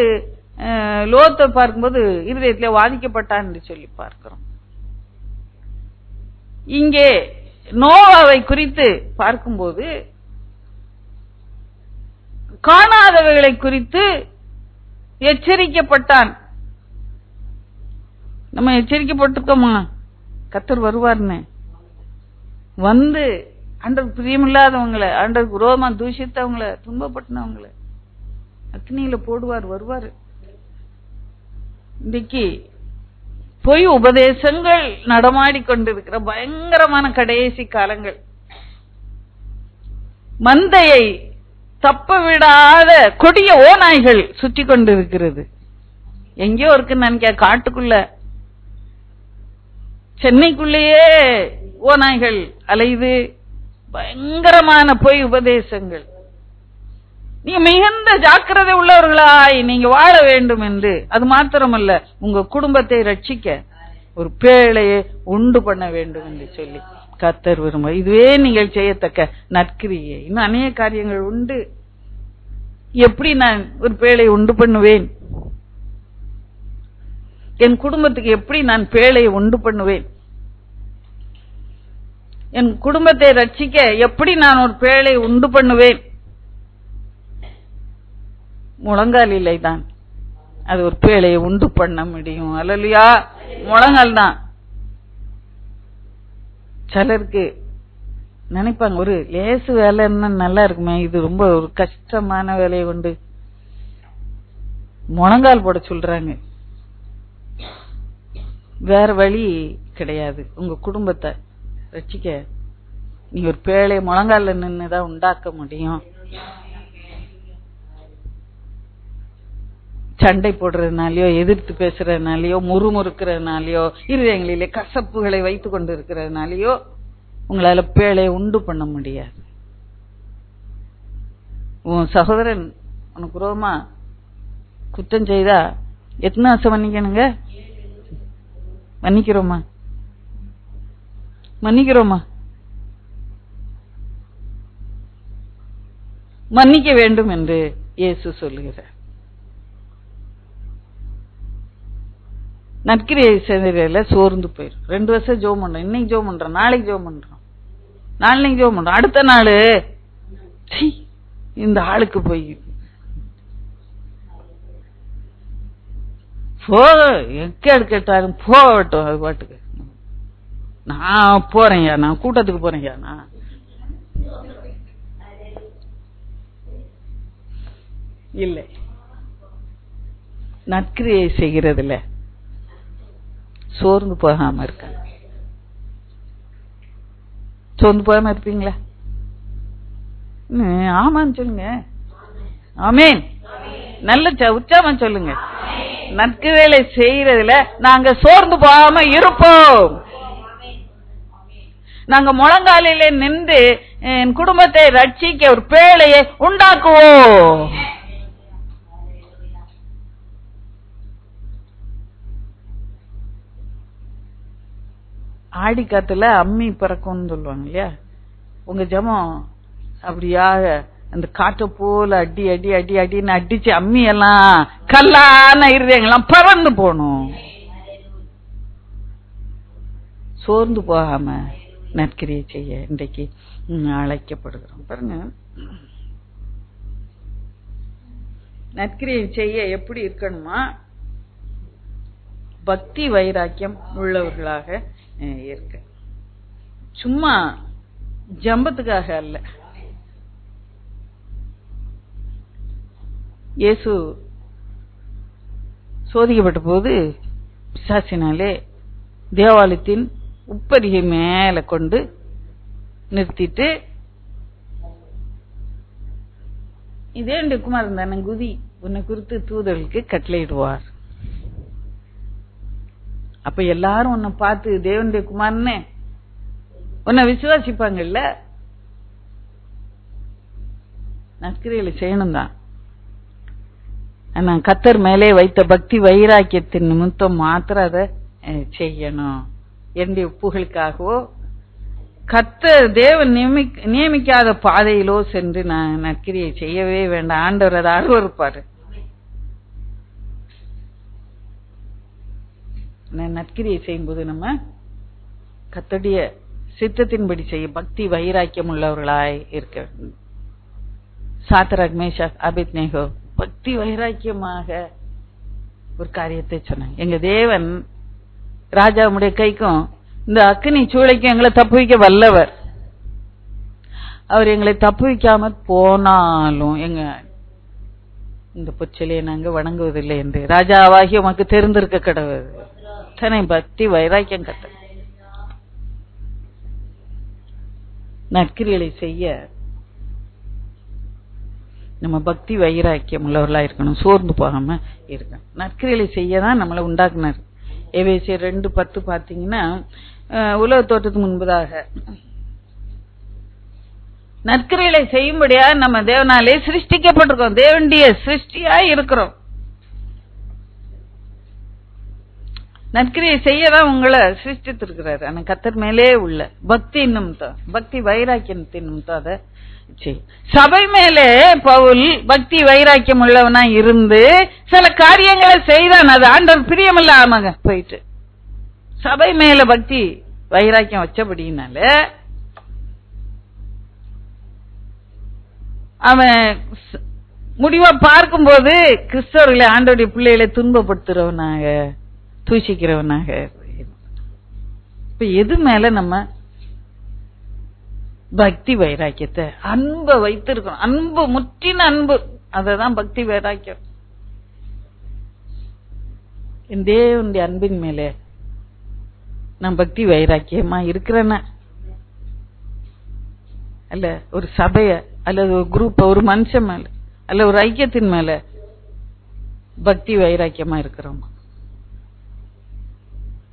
லோத்தை பார்க்கும்போது இருதயத்திலே வாதிக்கப்பட்டான் என்று சொல்லி பார்க்கிறோம். இங்கே நோவாவை குறித்து பார்க்கும்போது காணாதவைகளை குறித்து எச்சரிக்கப்பட்டான். நம்ம எச்சரிக்கப்பட்டிருக்கோமா? கர்த்தர் வருவார்னு வந்து ஆண்டவருக்கு பிரியமில்லாதவங்களை, ஆண்டவருக்கு விரோதமா தூஷித்தவங்களை, துன்பப்பட்டவங்களை அக்னியில போடுவார், வருவார். இன்னைக்கு பொய் உபதேசங்கள் நடமாடிக்கொண்டிருக்கிற பயங்கரமான கடைசி காலங்கள், மந்தையை தப்ப விடாத கொடிய ஓநாய்கள் சுற்றி கொண்டிருக்கிறது. எங்கேயோ இருக்கு நினைக்க, காட்டுக்குள்ள, சென்னைக்குள்ளேயே ஓநாய்கள் அலையுது. பயங்கரமான பொய் உபதேசங்கள். நீங்க மிகுந்த ஜாக்கிரதை உள்ளவர்களாய் நீங்க வாழ வேண்டும் என்று, அது மாத்திரமல்ல உங்க குடும்பத்தை ரட்சிக்க ஒரு பேழையை உண்டு பண்ண வேண்டும் என்று சொல்லி கர்த்தர் விரும்ப. இதுவே நீங்கள் செய்யத்தக்க நற்கிரியை. இன்னும் அநேக காரியங்கள் உண்டு. எப்படி நான் ஒரு பேழையை உண்டு பண்ணுவேன், என் குடும்பத்துக்கு எப்படி நான் பேழையை உண்டு பண்ணுவேன், என் குடும்பத்தை ரட்சிக்க எப்படி நான் ஒரு பேழையை உண்டு பண்ணுவேன். முழங்கால் இல்லை தான் அது ஒரு பேழையை உண்டு பண்ண முடியும். அல்லையா? முழங்கால் தான். சிலருக்கு நினைப்பாங்க ஒரு லேசு வேலை என்ன நல்லா இருக்குமே, இது ரொம்ப ஒரு கஷ்டமான வேலையை கொண்டு முழங்கால் போட சொல்றாங்க. வேற வழி கிடையாது. உங்க குடும்பத்தை ரட்சிக்க நீங்க ஒரு பேழை முழங்கால நின்னுதான் உண்டாக்க முடியும். சண்டை போடுறதுனாலயோ, எதிர்த்து பேசுறதுனாலயோ, முறுமுறுக்கிறதுனாலயோ, இருதயங்களிலே கசப்புகளை வைத்துக் கொண்டு இருக்கிறதுனாலயோ உங்களால பேழையை உண்டு பண்ண முடியாது. உன் சகோதரன் உனக்கு விரோதமா குற்றம் செய்தா எத்தனை வருஷம் மன்னிக்கணுங்க? மன்னிக்கிறோமா? மன்னிக்கிறோமா? மன்னிக்க வேண்டும் என்று இயேசு சொல்லுகிறார். நற்கிரியை செய்தல சோர்ந்து போயிடும். 2 வருஷம் ஜெபம் பண்றோம், இன்னைக்கு ஜெபம் பண்றோம், நாளைக்கு ஜெபம் பண்றோம், நாளைக்கு ஜெபம் பண்றோம், அடுத்த நாள் இந்த ஆளுக்கு போய் கேட்டாலும் போகட்டும், அது பாட்டுக்கு நான் போறேன்யா, நான் கூட்டத்துக்கு போறேன்யா, நான் இல்லை. நற்கிரியை செய்கிறதுல சோர்ந்து போகாம இருக்க. சோர்ந்து போகாம இருப்பீங்களா? ஆமான்னு சொல்லுங்க. ஆமேன். நல்ல உற்சாகமா சொல்லுங்க. நற்கிரியை செய்யறதுல நாங்க சோர்ந்து போகாம இருப்போம். நாங்க முழங்காலிலே நின்று என் குடும்பத்தை ரட்சிக்க ஒரு பேழையை உண்டாக்குவோம். ஆடி காத்துல அம்மி பறக்கும்னு சொல்லுவாங்க இல்லையா? உங்க ஜெபம் அப்படியாக அந்த காற்றை போல அடி அடி அடி அடின்னு அடிச்சு அம்மி எல்லாம் கல்லான இருதயங்கள்லாம் பறந்து போகணும். சோர்ந்து போகாம நற்கிரியை செய்ய இன்றைக்கு அழைக்கப்படுகிறோம். பாருங்க, நற்கிரியை செய்ய எப்படி இருக்கணுமா? பக்தி வைராக்கியம் உள்ளவர்களாக இருக்க. சும்மா ஜம்பத்துக்காக அல்ல. இயேசு சோதிக்கப்பட்ட போது பிசாசினாலே தேவாலயத்தின் உப்பரிகை மேல கொண்டு நிறுத்திட்டு, இதே குமாரன் தானே குதி, உன்னை குறித்து தூதர்களுக்கு கட்டளையிடுவார். அப்ப எல்லாரும் உன்னை பார்த்து தேவனுடைய குமாரன்னு உன்னை விசுவாசிப்பாங்கல்ல. நற்கிரியை செய்யணும் தான். ஆனா கர்த்தர் மேலே வைத்த பக்தி வைராக்கியத்தின் நிமித்தம் மாத்திரம் அதை செய்யணும். என்னுடைய உப்புகளுக்காகவோ கர்த்தர் தேவன் நியமிக்காத பாதையிலோ சென்று நான் நற்கிரியை செய்யவே வேண்டாம். ஆண்டவர் அதை அருவருப்பாரு. நற்கிரியை செய்யும்போது நம்ம கர்த்தருடைய சித்தத்தின்படி செய்ய பக்தி வைராக்கியம் உள்ளவர்களாய் இருக்க வேண்டும். சாத்ராக், மேஷாக், ஆபேத்நேகோ பக்தி வைராக்கியமாக ஒரு காரியத்தை சொன்னாங்க. எங்க தேவன் ராஜாவுடைய கைக்கும் இந்த அக்கினி சூளைக்கும் எங்களை தப்புவிக்க வல்லவர். அவர் எங்களை தப்புவிக்காம போனாலும் எங்க இந்த பொச்சலையை நாங்க வணங்குவதில்லை என்று ராஜாவாகி உமக்கு தெரிந்திருக்க கடவுள். தன்னை பக்தி வைராக்கியம் கட்ட நற்கிரிகளை செய்ய நம்ம பக்தி வைராக்கியம் உள்ளவர்களா இருக்கணும். சோர்ந்து போகாம இருக்கணும். நற்கிரிகளை செய்யதான் நம்மளை உண்டாக்குனார். எபேசியர் 2:10 பாத்தீங்கன்னா, உலக தோற்றத்துக்கு முன்பதாக நற்கிரிகளை செய்யும்படியா நம்ம தேவனாலே சிருஷ்டிக்கப்பட்டிருக்கோம். தேவனுடைய சிருஷ்டியா இருக்கிறோம். நற்கிரியை செய்யதான் உங்களை சிருஷ்டித்திருக்கிறாரு. ஆனா கர்த்தர் மேலே உள்ள பக்தி நிமித்தம், பக்தி வைராக்கியத்தின் நிமித்தம் அதை சபை மேலே பவுல் பக்தி வைராக்கியம் உள்ளவனா இருந்து சில காரியங்களை செய்தான். அது ஆண்டவர் பிரியமில்லாம போயிட்டு சபை மேல பக்தி வைராக்கியம் வச்சபடினால அவன் முடிவா பார்க்கும்போது கிறிஸ்தவர்களை ஆண்டவருடைய பிள்ளைகளை துன்பப்படுத்துறவனாக தூஷிக்கிறவனாக. இப்ப எது மேல நம்ம பக்தி வைராக்கியத்தை அன்பை வைத்திருக்கணும். அன்பு, முற்றின அன்பு, அததான் பக்தி வைராக்கியம். என் தேவனுடைய அன்பின் மேலே நான் பக்தி வைராக்கியமா இருக்கிறேன்னா அல்ல ஒரு சபைய அல்லது ஒரு குரூப், ஒரு மனுஷன் மேல அல்ல ஒரு ஐக்கியத்தின் மேல பக்தி வைராக்கியமா இருக்கிறோமா?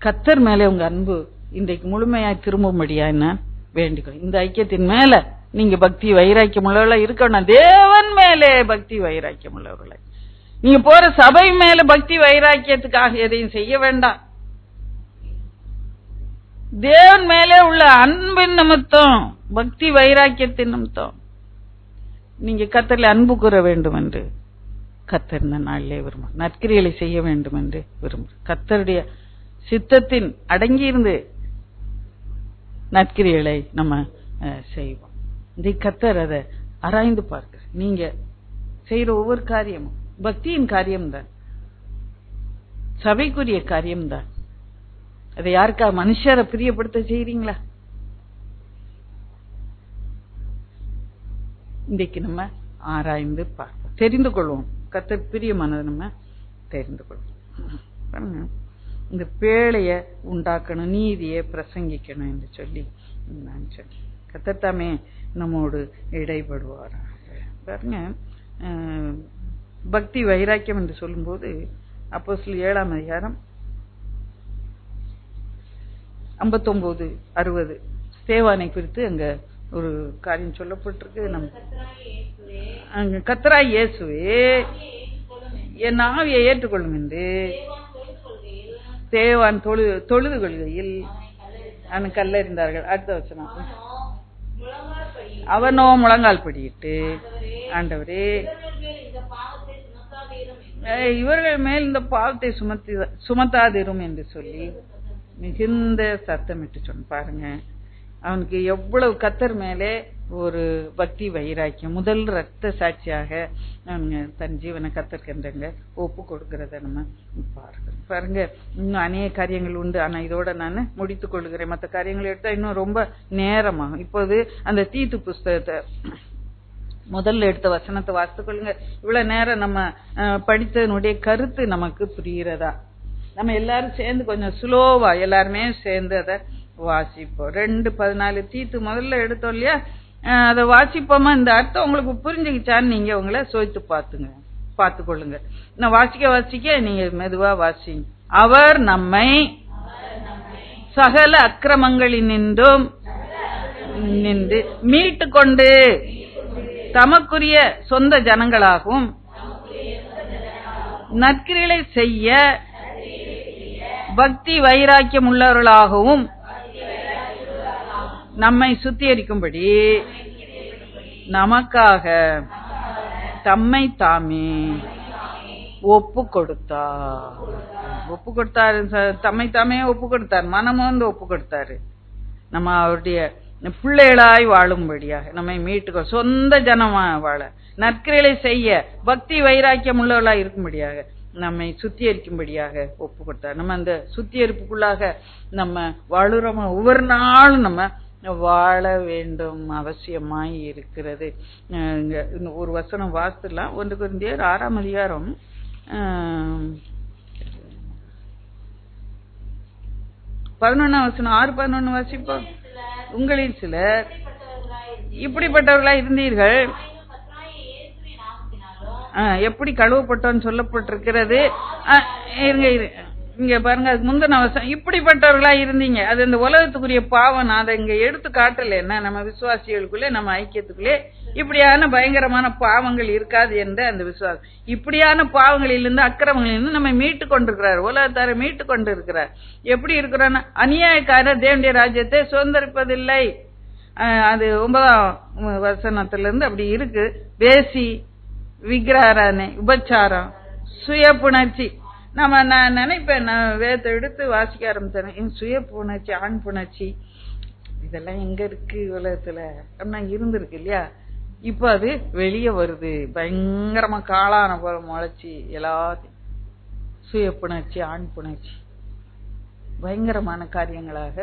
கர்த்தர் மேலே உங்க அன்பு இன்றைக்கு முழுமையாய் திரும்பும்படியா என்ன வேண்டிக்கணும். இந்த ஐக்கியத்தின் மேல நீங்க பக்தி வைராக்கியம் உள்ளவர்களா இருக்கணும். தேவன் மேலே பக்தி வைராக்கியம் உள்ளவர்களா. நீங்க போற சபை மேல பக்தி வைராக்கியத்துக்காக எதையும் செய்ய வேண்டாம். தேவன் மேலே உள்ள அன்பின் நிமித்தம், பக்தி வைராக்கியத்தின் நிமித்தம் நீங்க கர்த்தரில் அன்பு கூற வேண்டும் என்று கர்த்தர் இந்த நாளிலே விரும்ப, நற்கிரியைகளை செய்ய வேண்டும் என்று விரும்ப, கர்த்தருடைய சித்தத்தின் அடங்கியிருந்து நற்கிரியைகளை நம்ம செய்வோம். இந்த கர்த்தர் அதை ஆராய்ந்து பார்க்க, நீங்க செய்யற ஒவ்வொரு காரியமும் பக்தியின் காரியம்தான், சபைக்குரிய காரியம்தான். அதை யாருக்கா மனுஷரை பிரியப்படுத்த செய்றீங்களா? இன்றைக்கு நம்ம ஆராய்ந்து பார்ப்போம், தெரிந்து கொள்வோம். கர்த்தர் பிரியமானதை நம்ம தெரிந்து கொள்வோம். இந்த பேழைய உண்டாக்கணும், நீதியை பிரசங்கிக்கணும் என்று சொல்லி நான் சொன்னேன். கர்த்தர் தாமே நம்மோடு இடைப்படுவார். பாருங்க, பக்தி வைராக்கியம் என்று சொல்லும்போது அப்போஸ்தலர் 7ஆம் அதிகாரம் 59-60 ஸ்தேவானை குறித்து அங்க ஒரு காரியம் சொல்லப்பட்டிருக்கு. நம்ம கர்த்தராய் இயேசுவே என் ஆவியை ஏற்றுக்கொள்ளும் என்று ஸ்தேவான் தொழுது கொள்கையில் அவன் கல்லறிந்தார்கள். அடுத்த வசனம், அவனோ முழங்கால் படியிட்டு, ஆண்டவரே இவர்கள் மேல் இந்த பாவத்தை சுமத்தாதிரும் என்று சொல்லி மிகுந்த சத்தமிட்டு சொன்ன. பாருங்க, அவனுக்கு எவ்வளவு கர்த்தர் மேலே ஒரு பக்தி வைராக்கியம். முதல் ரத்த சாட்சியாக தன் ஜீவனை கர்த்தர்க்கென்றங்க ஒப்பு கொடுக்கறத நம்ம பாருங்க. இன்னும் அநேக காரியங்கள் உண்டு. ஆனா இதோட நான் முடித்துக் கொள்கிறேன். மற்ற காரியங்களை எடுத்தா இன்னும் ரொம்ப நேரமாகும். இப்போது அந்த தீத்து புஸ்தகத்தை முதல்ல எடுத்த வசனத்தை வாசித்துக் கொள்ளுங்க. இவ்வளவு நேரம் நம்ம படித்ததனுடைய கருத்து நமக்கு புரிகிறதா? நம்ம எல்லாரும் சேர்ந்து கொஞ்சம் ஸ்லோவா எல்லாருமே சேர்ந்து அதை வாசிப்போம். 2:14 தீத்து முதல்ல எடுத்தோம் இல்லையா, அதை வாசிப்போமா? இந்த அர்த்தம் உங்களுக்கு புரிஞ்சுக்கிச்சான்னு நீங்க உங்களை சோதித்து பார்த்துக்கொள்ளுங்க. நான் வாசிக்க நீங்க மெதுவா வாசிங்க. அவர் நம்மை சகல அக்கிரமங்களினின்றும் நின்று மீட்டு கொண்டு தமக்குரிய சொந்த ஜனங்களாகவும் நற்கிரியைகளை செய்ய பக்தி வைராக்கியம் உள்ளவர்களாகவும் நம்மை சுத்திகரிக்கும்படி நமக்காக தம்மை தாமே ஒப்பு கொடுத்தார். தம்மை தாமே ஒப்பு கொடுத்தார். மனமும் வந்து ஒப்பு கொடுத்தாரு. நம்ம அவருடைய பிள்ளைகளாய் வாழும்படியாக நம்மை மீட்டுக்கோ, சொந்த ஜனமா வாழ, நற்கிரியைகளை செய்ய, பக்தி வைராக்கியம் உள்ளவர்களா இருக்கும்படியாக நம்மை சுத்திகரிக்கும்படியாக ஒப்பு கொடுத்தார். நம்ம அந்த சுத்திகரிப்புக்குள்ளாக நம்ம வாழுறோமா? ஒவ்வொரு நாளும் நம்ம வாழ வேண்டும், அவசியமாய் இருக்கிறது. ஒரு வசனம் வாசிக்கலாம். 1 கொரிந்தியர் 6ஆம் அதிகாரம் 11ஆம் வசனம், 6:11 வாசிப்போம். உங்களில் சிலர் இப்படிப்பட்டவர்களா இருந்தீர்கள். எப்படி கழுவப்பட்டோன்னு சொல்லப்பட்டிருக்கிறது. இங்க பாருங்க, அதுக்கு முந்தின அவசரம் இப்படிப்பட்டவர்களா இருந்தீங்க. அது இந்த உலகத்துக்குரிய பாவம். அதை இங்க எடுத்து காட்டல. என்ன, நம்ம விசுவாசிகளுக்குள்ளே, நம்ம ஐக்கியத்துக்குள்ளே இப்படியான பயங்கரமான பாவங்கள் இருக்காது என்ற அந்த விசுவாசம். இப்படியான பாவங்களிலிருந்து, அக்கிரமங்களிலிருந்து நம்ம மீட்டு கொண்டிருக்கிறார். உலகத்தாரை மீட்டு கொண்டு இருக்கிறார். எப்படி இருக்கிறோன்னா, அநியாயக்காரர் தேவனுடைய ராஜ்யத்தை சுதந்திரிப்பதில்லை. அது 9ஆம் வசனத்திலிருந்து அப்படி இருக்கு. வேசி, விக்கிரகாராதனை, உபச்சாரம், சுய புணர்ச்சி. நான் நினைப்பேன், நான் வேதத்தை எடுத்து வாசிக்க ஆரம்பிச்சேன், சுய புணர்ச்சி, ஆண் புணர்ச்சி, இதெல்லாம் எங்க இருக்கு உலகத்துல அப்படின்னா இருந்திருக்கு இல்லையா. இப்ப அது வெளியே வருது. பயங்கரமா காளான போல முளைச்சி எல்லாத்தையும் சுய புணர்ச்சி, ஆண் புணர்ச்சி பயங்கரமான காரியங்களாக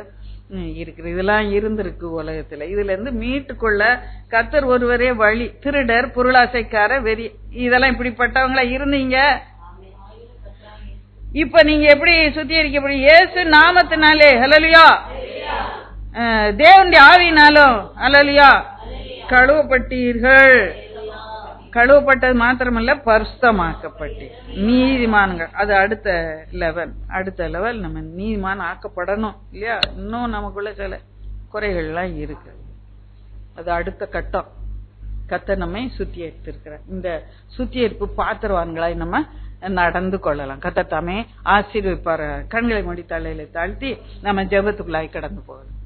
இருக்குது. இதெல்லாம் இருந்திருக்கு உலகத்துல. இதுல இருந்து மீட்டுக்கொள்ள கர்த்தர் ஒருவரே வழி. திருடர், பொருளாசைக்கார, வெறி, இதெல்லாம் இப்படிப்பட்டவங்களா இருந்தீங்க. இப்ப நீங்க எப்படி சுத்திகரிக்கப்படி? இயேசு நாமத்தினாலே, ஹல்லேலூயா, தேவனுடைய ஆவியினாலும், ஹல்லேலூயா, கழுவப்பட்டீர்கள். கழுவப்பட்டது மாத்திரமல்ல, பரிசுத்தமாக்கப்பட்டு நீதிமான்கள். அது அடுத்த லெவல் நம்ம நீதிமான் ஆக்கப்படணும் இல்லையா? இன்னும் நமக்குள்ள சில குறைகள்லாம் இருக்கு. அது அடுத்த கட்டம். கர்த்தர் நம்மை சுத்திகரித்திருக்கிறார். இந்த சுத்திகரிப்பு பாத்திரவான்களாய் நம்ம நடந்து கொள்ளலாம். கர்த்தர் தாமே ஆசீர்வதிப்பார். கண்களை மூடி தலையில தாழ்த்தி நம்ம ஜெபத்துக்குள்ளாய் கடந்து போகலாம்.